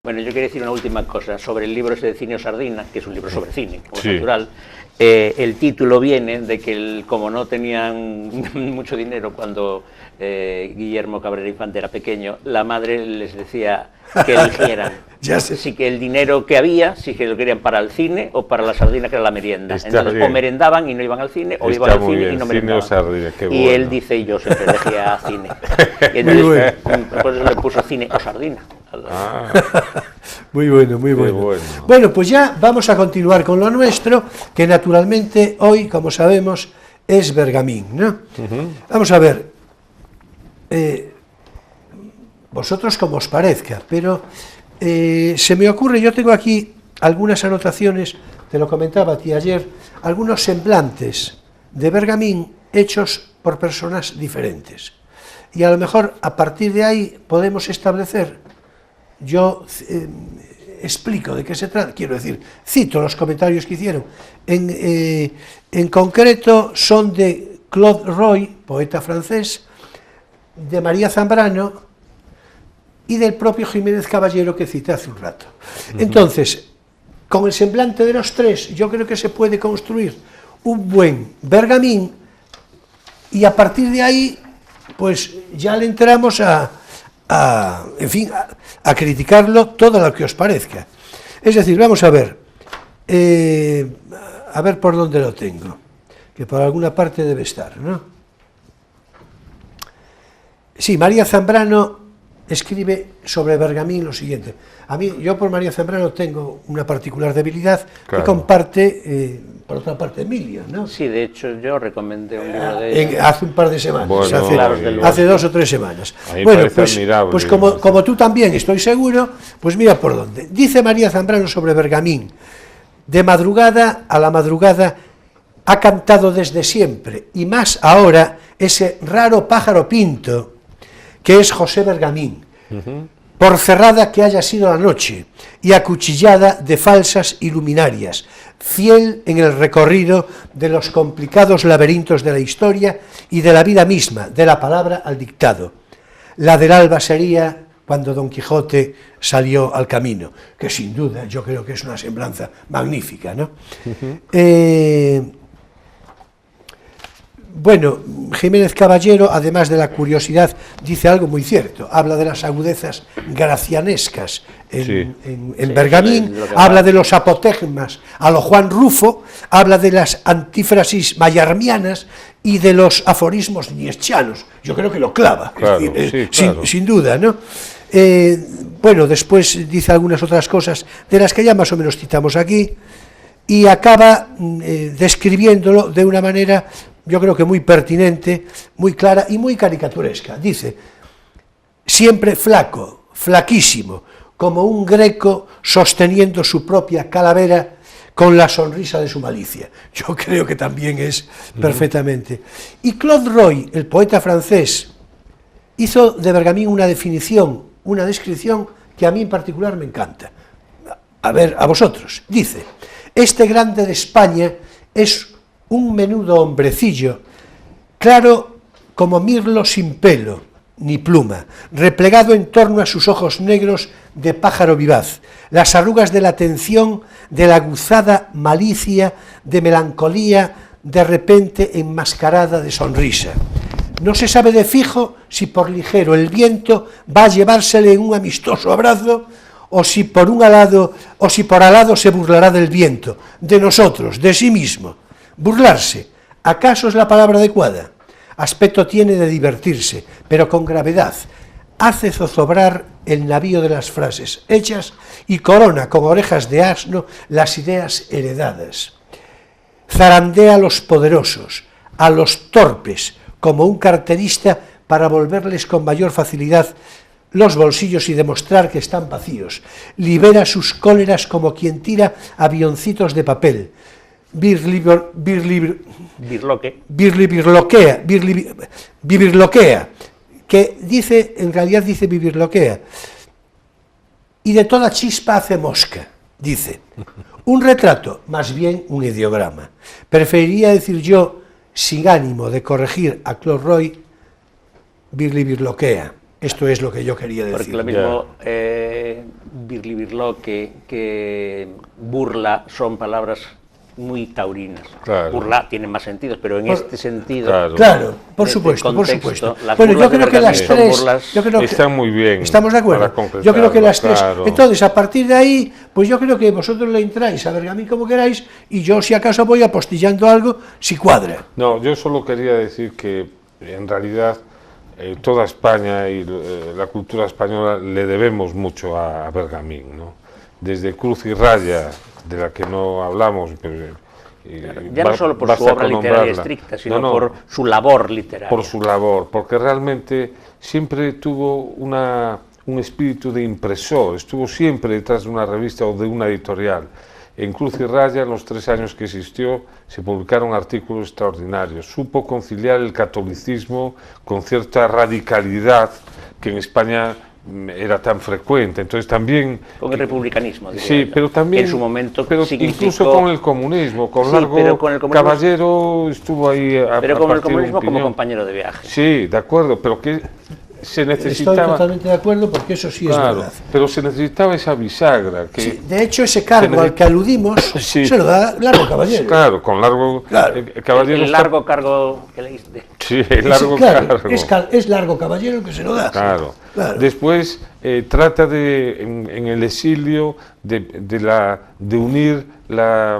Bueno, yo quería decir una última cosa sobre el libro ese de Cine o Sardina, que es un libro sobre cine, como es natural. El título viene de que, como no tenían mucho dinero cuando Guillermo Cabrera Infante era pequeño, la madre les decía que eligieran. Así que el dinero que había, si que lo querían para el cine o para la sardina, que era la merienda. Entonces, o merendaban y no iban al cine, o iban al cine y no merendaban. Sardina, y él dice, yo siempre elegía cine. Y entonces, por eso le puso Cine o Sardina. Muy bueno. Bueno, pues ya vamos a continuar con lo nuestro, que naturalmente hoy, como sabemos, es Bergamín, ¿no? Vamos a ver, vosotros como os parezca, pero se me ocurre, yo tengo aquí algunas anotaciones, te lo comentaba a ti ayer, algunos semblantes de Bergamín hechos por personas diferentes. Y a lo mejor a partir de ahí podemos establecer. Yo explico de qué se trata, quiero decir, cito los comentarios que hicieron. En concreto son de Claude Roy, poeta francés, de María Zambrano y del propio Jiménez Caballero que cité hace un rato. Entonces, con el semblante de los tres, yo creo que se puede construir un buen Bergamín y a partir de ahí, pues ya le entramos en fin, a criticarlo todo lo que os parezca. Es decir, vamos a ver por dónde lo tengo, que por alguna parte debe estar, ¿no? Sí, María Zambrano escribe sobre Bergamín lo siguiente. Yo por María Zambrano tengo una particular debilidad, que comparte, por otra parte, Emilio, ¿no? Sí, de hecho yo recomendé un libro de ella. Hace un par de semanas, bueno, hace 2 o 3 semanas. Bueno, pues como tú también, estoy seguro, pues mira por dónde. Dice María Zambrano sobre Bergamín: de madrugada a la madrugada ha cantado desde siempre, y más ahora, ese raro pájaro pinto que es José Bergamín, por cerrada que haya sido la noche y acuchillada de falsas iluminarias, fiel en el recorrido de los complicados laberintos de la historia y de la vida misma, de la palabra al dictado. La del alba sería cuando Don Quijote salió al camino, que sin duda yo creo que es una semblanza magnífica, ¿no? Bueno, Jiménez Caballero, además de la curiosidad, dice algo muy cierto. Habla de las agudezas gracianescas en Bergamín, habla de los apotegmas a lo Juan Rufo, habla de las antífrasis mayarmianas y de los aforismos nietzscheanos. Yo creo que lo clava, claro, es decir, claro. sin duda, ¿no? Bueno, después dice algunas otras cosas de las que ya más o menos citamos aquí, y acaba describiéndolo de una manera, yo creo que muy pertinente, muy clara y muy caricaturesca. Dice: siempre flaco, flaquísimo, como un greco sosteniendo su propia calavera con la sonrisa de su malicia. Yo creo que también es perfectamente. Y Claude Roy, el poeta francés, hizo de Bergamín una definición, una descripción que a mí en particular me encanta. A ver, a vosotros. Dice: este grande de España es un menudo hombrecillo, claro como mirlo sin pelo ni pluma, replegado en torno a sus ojos negros de pájaro vivaz, las arrugas de la atención, de la aguzada malicia, de melancolía, de repente enmascarada de sonrisa. No se sabe de fijo si por ligero el viento va a llevársele en un amistoso abrazo, o si por alado se burlará del viento, de nosotros, de sí mismo. Burlarse, ¿acaso es la palabra adecuada? Aspecto tiene de divertirse, pero con gravedad. Hace zozobrar el navío de las frases hechas y corona con orejas de asno las ideas heredadas. Zarandea a los poderosos, a los torpes, como un carterista para volverles con mayor facilidad los bolsillos y demostrar que están vacíos. Libera sus cóleras como quien tira avioncitos de papel. Birloquea, que dice, en realidad dice bivirloquea, y de toda chispa hace mosca, dice. Un retrato, más bien un ideograma. Preferiría decir yo, sin ánimo de corregir a Claude Roy, birloquea. Esto es lo que yo quería decir. Porque lo mismo birloque que burla son palabras muy taurinas. Claro. Burla tiene más sentidos, pero en este sentido... Claro, por supuesto. Bueno, yo creo que las tres... están muy bien. ¿Estamos de acuerdo? Yo creo que las tres... Claro. Entonces, a partir de ahí, pues yo creo que vosotros le entráis a Bergamín como queráis, y yo si acaso voy apostillando algo, si cuadra. No, yo solo quería decir que, en realidad, toda España y la cultura española le debemos mucho a Bergamín, ¿no? Desde Cruz y Raya, de la que no hablamos, pero, ya no solo por su obra literaria estricta, sino por su labor literaria. Por su labor, porque realmente siempre tuvo un espíritu de impresor, estuvo siempre detrás de una revista o de una editorial. En Cruz y Raya, en los 3 años que existió, se publicaron artículos extraordinarios. Supo conciliar el catolicismo con cierta radicalidad que en España era tan frecuente. Entonces también... Con el republicanismo. Sí, pero también... En su momento incluso con el comunismo. Con Largo Caballero estuvo ahí a pero con el comunismo como compañero de viaje. Sí, de acuerdo, pero que se necesitaba... Estoy totalmente de acuerdo porque eso sí es verdad. Pero se necesitaba esa bisagra. Que sí, de hecho, ese cargo al que aludimos se lo da Largo Caballero. Claro, con Largo Caballero. El largo cargo que leíste. Sí, el largo cargo. Es Largo Caballero el que se lo da. Claro. Después trata en el exilio de unir la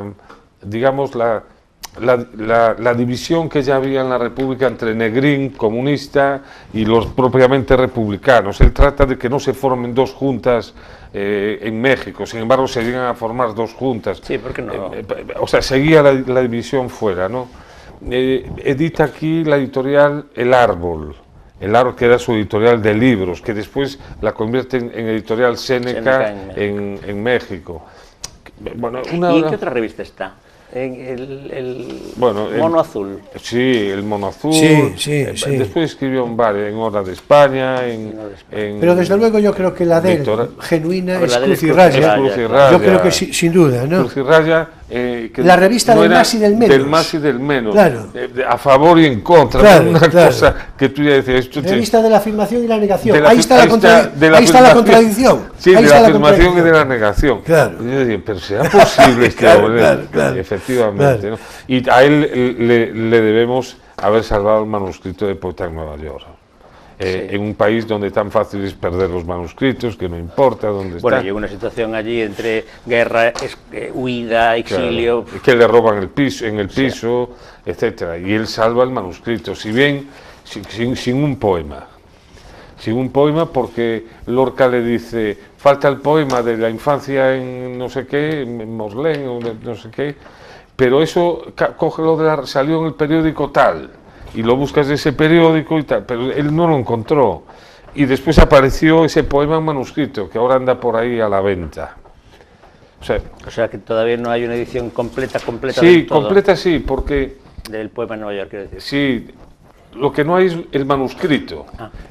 división que ya había en la República entre Negrín, comunista, y los propiamente republicanos. Él trata de que no se formen dos juntas en México, sin embargo se llegan a formar dos juntas. Sí, ¿por qué no? O sea, seguía la división fuera, ¿no? Edita aquí la editorial El Árbol, que era su editorial de libros, que después la convierte en editorial Seneca en México. Bueno, ¿Y en qué otra revista está? Mono Azul. Sí, el Mono Azul. Sí. Después escribió en Hora de España. Pero desde luego yo creo que la de él, genuina, es Cruz y Raya. Yo creo que sin duda, ¿no? Cruz y Raya. La revista del más y del menos. Del más y del menos. Claro. A favor y en contra. Claro, cosa que tú ya decías. Revista de la afirmación y la negación. Ahí está la contradicción. Sí, de la afirmación y de la negación. Claro. Y yo decía, pero ¿será posible este hombre? Efectivamente. ¿No? Y a él le debemos haber salvado el manuscrito de Poeta en Nueva York. En un país donde tan fácil es perder los manuscritos, que no importa dónde está. Bueno, y una situación allí entre guerra, huida, exilio... Claro, que le roban el piso, etcétera. Y él salva el manuscrito, si bien sin un poema. Sin un poema, porque Lorca le dice, falta el poema de la infancia en no sé qué, en Moslén, o no sé qué, pero eso salió en el periódico tal, y lo buscas de ese periódico y tal, pero él no lo encontró. Y después apareció ese poema en manuscrito, que ahora anda por ahí a la venta. O sea que todavía no hay una edición completa sí, del todo. Completa sí, porque... Del poema en Nueva York, quiero decir. Sí, lo que no hay es el manuscrito.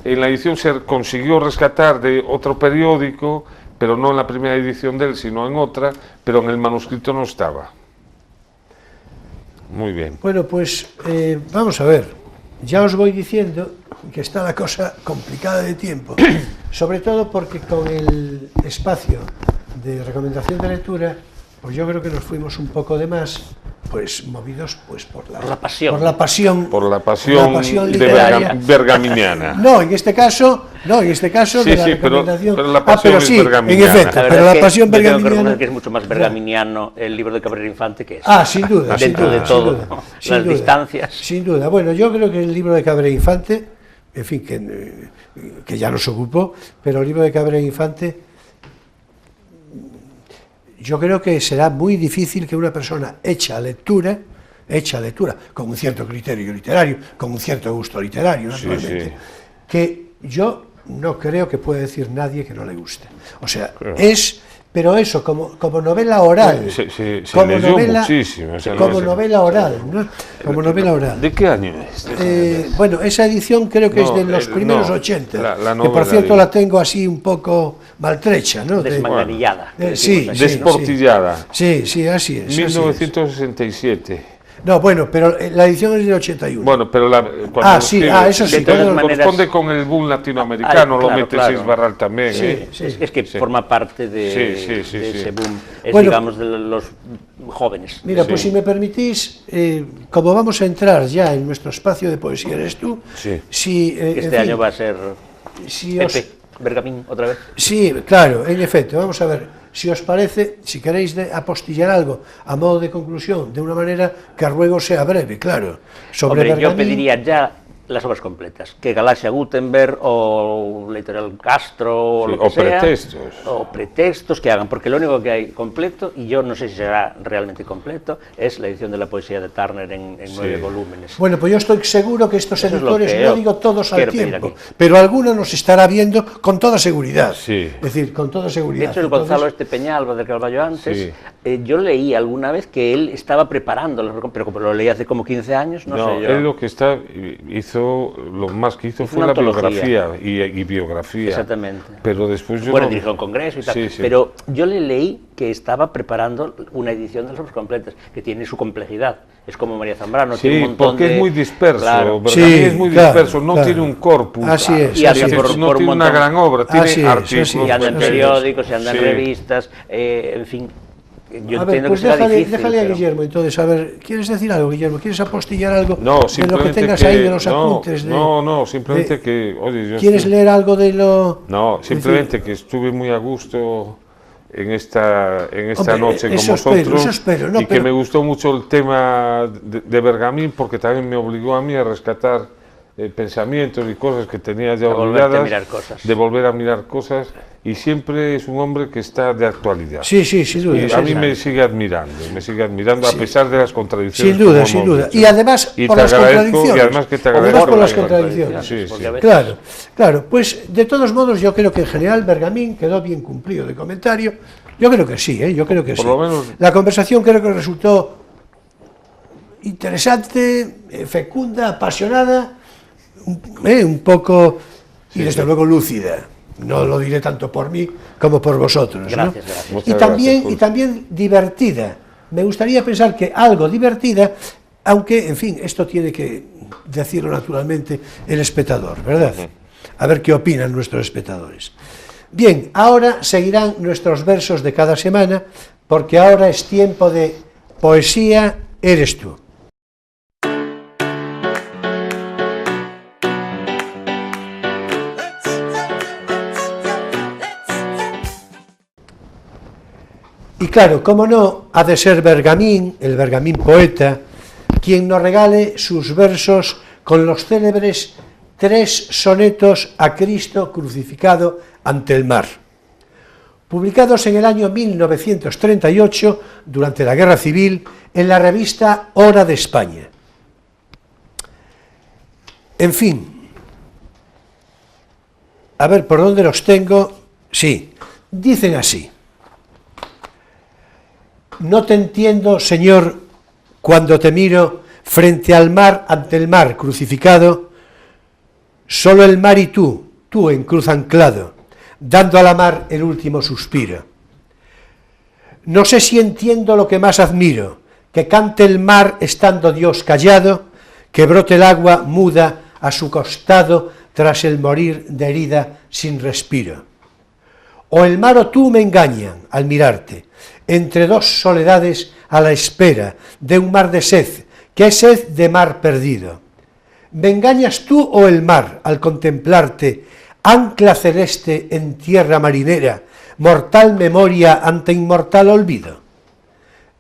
En la edición se consiguió rescatar de otro periódico, pero no en la primera edición de él, sino en otra, pero en el manuscrito no estaba. Muy bien. Bueno, pues vamos a ver. Ya os voy diciendo que está la cosa complicada de tiempo, sobre todo porque con el espacio de recomendación de lectura, pues yo creo que nos fuimos un poco de más, pues movidos pues por la pasión literaria bergaminiana. No, en este caso de la recomendación. Pero la pasión es bergaminiana. En efecto, pero la pasión bergaminiana que es mucho más bergaminiano el libro de Cabrera Infante que es. Sin duda, dentro de todo, las distancias. Sin duda. Bueno, yo creo que el libro de Cabrera Infante, en fin, que ya nos ocupó, pero el libro de Cabrera Infante, yo creo que será muy difícil que una persona hecha a lectura, con un cierto criterio literario, con un cierto gusto literario, naturalmente, que yo no creo que pueda decir nadie que no le guste. O sea, pero eso, como novela oral, como novela oral, ¿no? Como novela oral. ¿De qué año es? Bueno, esa edición creo que es de los primeros 80, que por cierto la tengo así un poco maltrecha, ¿no? Desmanganillada. Desportillada. Sí, así es. 1967. No, bueno, pero la edición es del 81. Bueno, pero eso sí. Corresponde con el boom latinoamericano, lo mete Sisbarral también. Es que forma parte de ese boom, digamos, de los jóvenes. Mira, pues si me permitís, como vamos a entrar ya en nuestro espacio de poesía eres tú, este año va a ser Pepe Bergamín otra vez. Sí, claro, en efecto, vamos a ver. Si os parece, si queréis apostillar algo a modo de conclusión, de una manera que ruego sea breve, claro. Yo pediría ya las obras completas, que Galaxia Gutenberg o la editorial Castro o lo que sea, o pretextos que hagan, porque lo único que hay completo, y yo no sé si será realmente completo, es la edición de la poesía de Turner en 9 volúmenes. Bueno, pues yo estoy seguro que estos editores, no digo todos al tiempo, pero alguno nos estará viendo con toda seguridad. Es decir, con toda seguridad. De hecho, el Gonzalo Peñalba del Carballo antes Yo leí alguna vez que él estaba preparando, pero como lo leí hace como 15 años, no sé yo. Él lo que lo más que hizo fue la biografía y biografía. Exactamente. Pero después yo dirigió un congreso y tal. Sí. Pero yo le leí que estaba preparando una edición de las obras completas, que tiene su complejidad. Es como María Zambrano, tiene un montón porque es muy disperso. Claro. Es muy disperso, no tiene un corpus. Así es. Y no tiene una gran obra, tiene artículos. Y anda en periódicos, y anda en revistas, en fin. Yo entiendo pues que será difícil. Déjale a Guillermo, entonces, a ver, ¿quieres decir algo, Guillermo? ¿Quieres apostillar algo de lo que tengas ahí, de los apuntes? No, simplemente que... Oye, ¿quieres leer algo de lo...? No, simplemente que estuve muy a gusto en esta noche con vosotros, que me gustó mucho el tema de Bergamín, porque también me obligó a mí a rescatar pensamientos y cosas que tenía ya olvidadas, de volver a mirar cosas, y siempre es un hombre que está de actualidad. Sí, sin duda. Y a mí me sigue admirando a pesar de las contradicciones. Sin duda. Y además por las contradicciones. Y además que te agradezco por las contradicciones. Sí. Claro. Pues de todos modos yo creo que en general Bergamín quedó bien cumplido de comentario. Yo creo que sí, yo creo que sí. Por lo menos... La conversación creo que resultó interesante, fecunda, apasionada, un poco, y desde luego lúcida. No lo diré tanto por mí como por vosotros. Gracias. Y también divertida. Me gustaría pensar que algo divertida, aunque, en fin, esto tiene que decirlo naturalmente el espectador, ¿verdad? A ver qué opinan nuestros espectadores. Bien, ahora seguirán nuestros versos de cada semana, porque ahora es tiempo de Poesía Eres Tú. Y claro, cómo no, ha de ser Bergamín, el Bergamín poeta, quien nos regale sus versos con los célebres 3 sonetos a Cristo crucificado ante el mar, publicados en el año 1938, durante la Guerra Civil, en la revista Hora de España. En fin, a ver por dónde los tengo. Sí, dicen así. No te entiendo, Señor, cuando te miro frente al mar, ante el mar crucificado, solo el mar y tú en cruz anclado, dando a la mar el último suspiro. No sé si entiendo lo que más admiro, que cante el mar estando Dios callado, que brote el agua muda a su costado tras el morir de herida sin respiro. O el mar o tú me engañan al mirarte, entre 2 soledades a la espera de un mar de sed, que es sed de mar perdido. ¿Me engañas tú o el mar al contemplarte, ancla celeste en tierra marinera, mortal memoria ante inmortal olvido?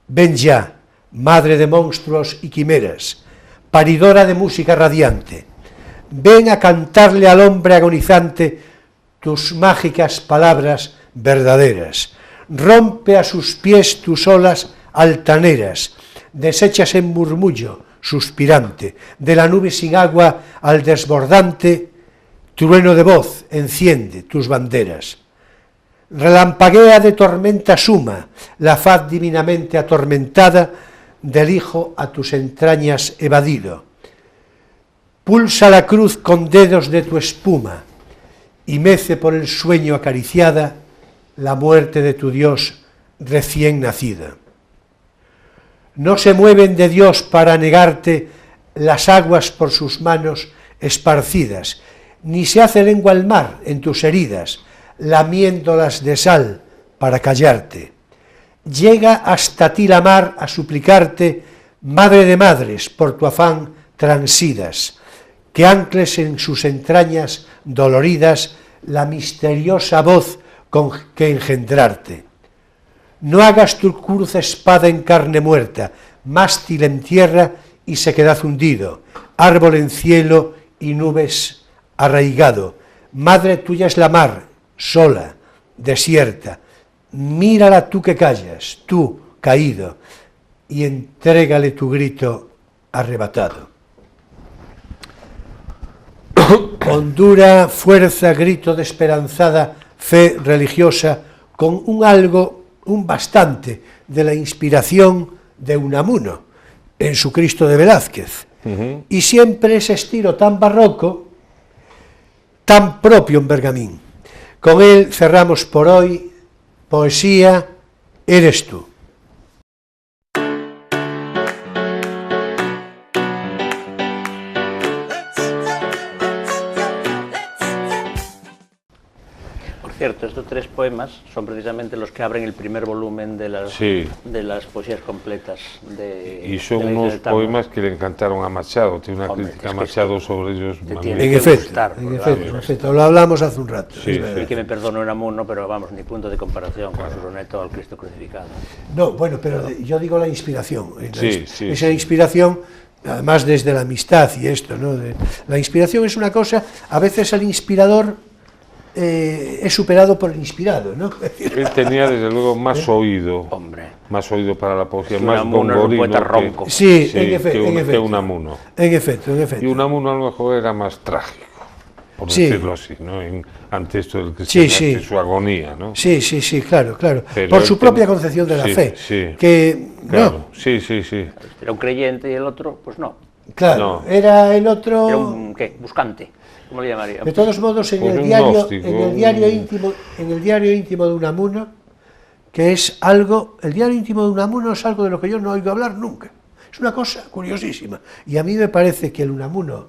Ven ya, madre de monstruos y quimeras, paridora de música radiante, ven a cantarle al hombre agonizante tus mágicas palabras verdaderas. Rompe a sus pies tus olas altaneras, deshechas en murmullo suspirante, de la nube sin agua al desbordante, trueno de voz enciende tus banderas. Relampaguea de tormenta suma la faz divinamente atormentada del Hijo a tus entrañas evadido. Pulsa la cruz con dedos de tu espuma y mece por el sueño acariciada la muerte de tu Dios recién nacida. No se mueven de Dios para negarte las aguas por sus manos esparcidas, ni se hace lengua el mar en tus heridas, lamiéndolas de sal para callarte. Llega hasta ti la mar a suplicarte, madre de madres, por tu afán transidas, que ancles en sus entrañas doloridas la misteriosa voz con que engendrarte. No hagas tu cruz espada en carne muerta, mástil en tierra y sequedad hundido, árbol en cielo y nubes arraigado. Madre tuya es la mar, sola, desierta. Mírala tú que callas, tú caído, y entrégale tu grito arrebatado. Hondura, fuerza, grito de esperanzada fe religiosa, con un bastante de la inspiración de Unamuno en su Cristo de Velázquez. Y siempre ese estilo tan barroco, tan propio en Bergamín. Con él cerramos por hoy Poesía Eres Tú. Cierto, estos 3 poemas son precisamente los que abren el primer volumen de las poesías completas y son unos poemas que le encantaron a Machado. Tiene una crítica a Machado sobre ellos. En efecto, lo hablamos hace un rato. Y que me perdone Unamuno, pero vamos, ni punto de comparación con su soneto al Cristo crucificado. No, bueno, pero yo digo la inspiración. Esa inspiración, además desde la amistad y esto, ¿no? La inspiración es una cosa, a veces el inspirador es superado por el inspirado, ¿no? Él tenía desde luego más oído, más oído para la poesía, más bomborino que Unamuno. En efecto. Y Unamuno a lo mejor era más trágico, por decirlo así, ¿no? Ante esto del cristianismo, su agonía, ¿no? Sí, claro. Pero por su propia concepción de la fe. Claro. Era un creyente y el otro, pues no. Claro, era el otro... Era un, ¿qué? Buscante. ¿Cómo le llamaría? De todos modos, en el diario íntimo de Unamuno, que es algo, el diario íntimo de Unamuno es algo de lo que yo no oigo hablar nunca. Es una cosa curiosísima. Y a mí me parece que el Unamuno,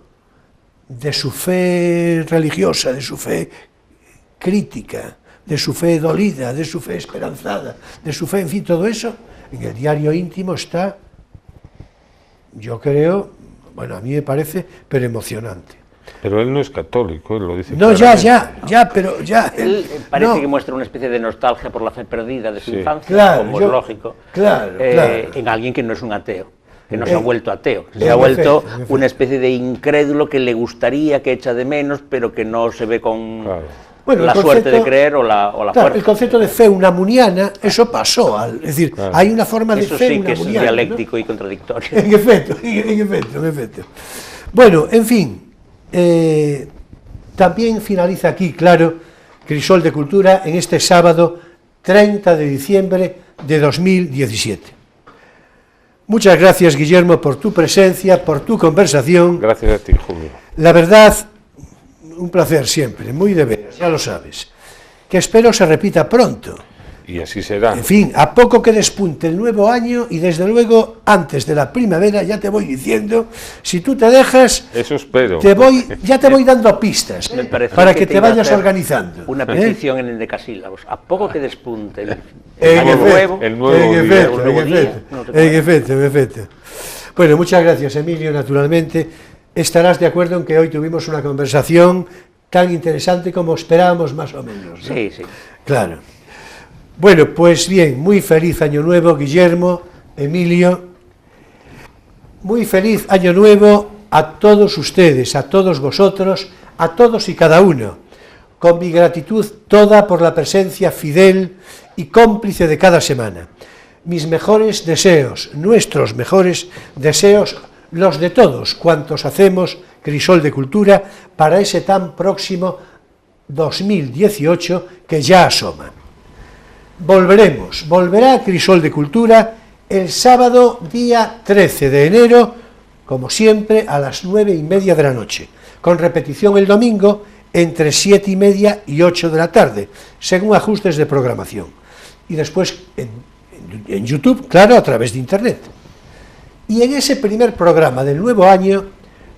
de su fe religiosa, de su fe crítica, de su fe dolida, de su fe esperanzada, de su fe, en fin, todo eso, en el diario íntimo está, yo creo, bueno, a mí me parece, pero emocionante. Pero él no es católico, él lo dice. No, pero ya. Él parece que muestra una especie de nostalgia por la fe perdida de su infancia, como es lógico, en alguien que no es un ateo, que no se ha vuelto ateo, se ha vuelto una especie de incrédulo que le gustaría, que echa de menos, pero que no se ve con la suerte de creer o la fuerza. El concepto de fe unamuniana, eso pasó, es decir, hay una forma de fe unamuniana. Eso sí que es dialéctico, ¿no? Y contradictorio. En efecto. Bueno, en fin. También finaliza aquí, claro, Crisol de Cultura en este sábado 30 de diciembre de 2017. Muchas gracias, Guillermo, por tu presencia, por tu conversación. Gracias a ti, Julio. La verdad, un placer siempre, muy de veras, ya lo sabes, que espero se repita pronto. Y así será. En fin, a poco que despunte el nuevo año y desde luego antes de la primavera, ya te voy diciendo, si tú te dejas, eso espero. Ya te voy dando pistas para que te vayas organizando. Una petición en el decasílabos, a poco que despunte el nuevo día. En efecto. Bueno, muchas gracias, Emilio, naturalmente. Estarás de acuerdo en que hoy tuvimos una conversación tan interesante como esperábamos más o menos, ¿no? Sí. Claro. Bueno, pues bien, muy feliz año nuevo, Guillermo, Emilio, muy feliz año nuevo a todos ustedes, a todos vosotros, a todos y cada uno, con mi gratitud toda por la presencia fidel y cómplice de cada semana. Mis mejores deseos, nuestros mejores deseos, los de todos cuantos hacemos Crisol de Cultura para ese tan próximo 2018 que ya asoma. Volverá Crisol de Cultura el sábado día 13 de enero, como siempre, a las 9:30 de la noche, con repetición el domingo entre 7:30 y 8 de la tarde, según ajustes de programación. Y después en YouTube, claro, a través de Internet. Y en ese primer programa del nuevo año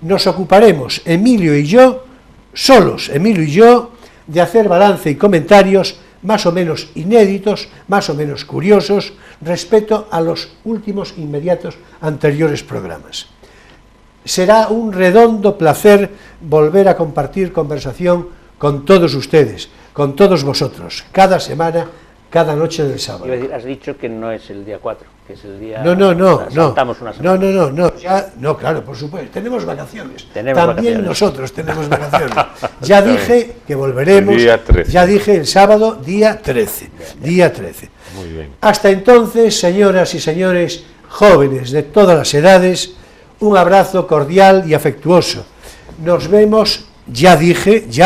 nos ocuparemos, Emilio y yo, solos, Emilio y yo, de hacer balance y comentarios más o menos inéditos, más o menos curiosos, respecto a los últimos inmediatos anteriores programas. Será un redondo placer volver a compartir conversación con todos ustedes, con todos vosotros, cada semana, cada noche del sábado. Has dicho que no es el día 4, que es el día... No. Saltamos una semana. No, claro, por supuesto, tenemos vacaciones. También nosotros tenemos vacaciones. Ya dije que volveremos, ya dije el sábado, día 13. Muy bien. Hasta entonces, señoras y señores, jóvenes de todas las edades, un abrazo cordial y afectuoso. Nos vemos, ya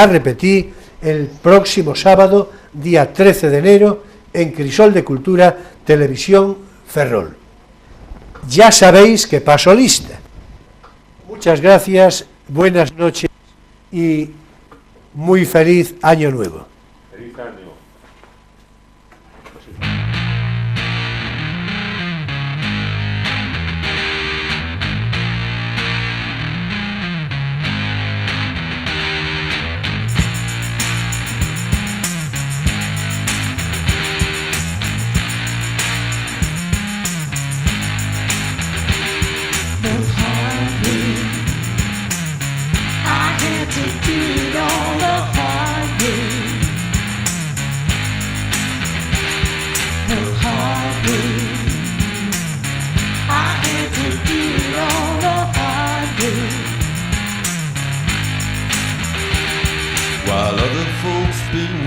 repetí, el próximo sábado, día 13 de enero, en Crisol de Cultura, Televisión Ferrol. Ya sabéis que paso lista. Muchas gracias, buenas noches y muy feliz año nuevo. Feliz año. While other folks been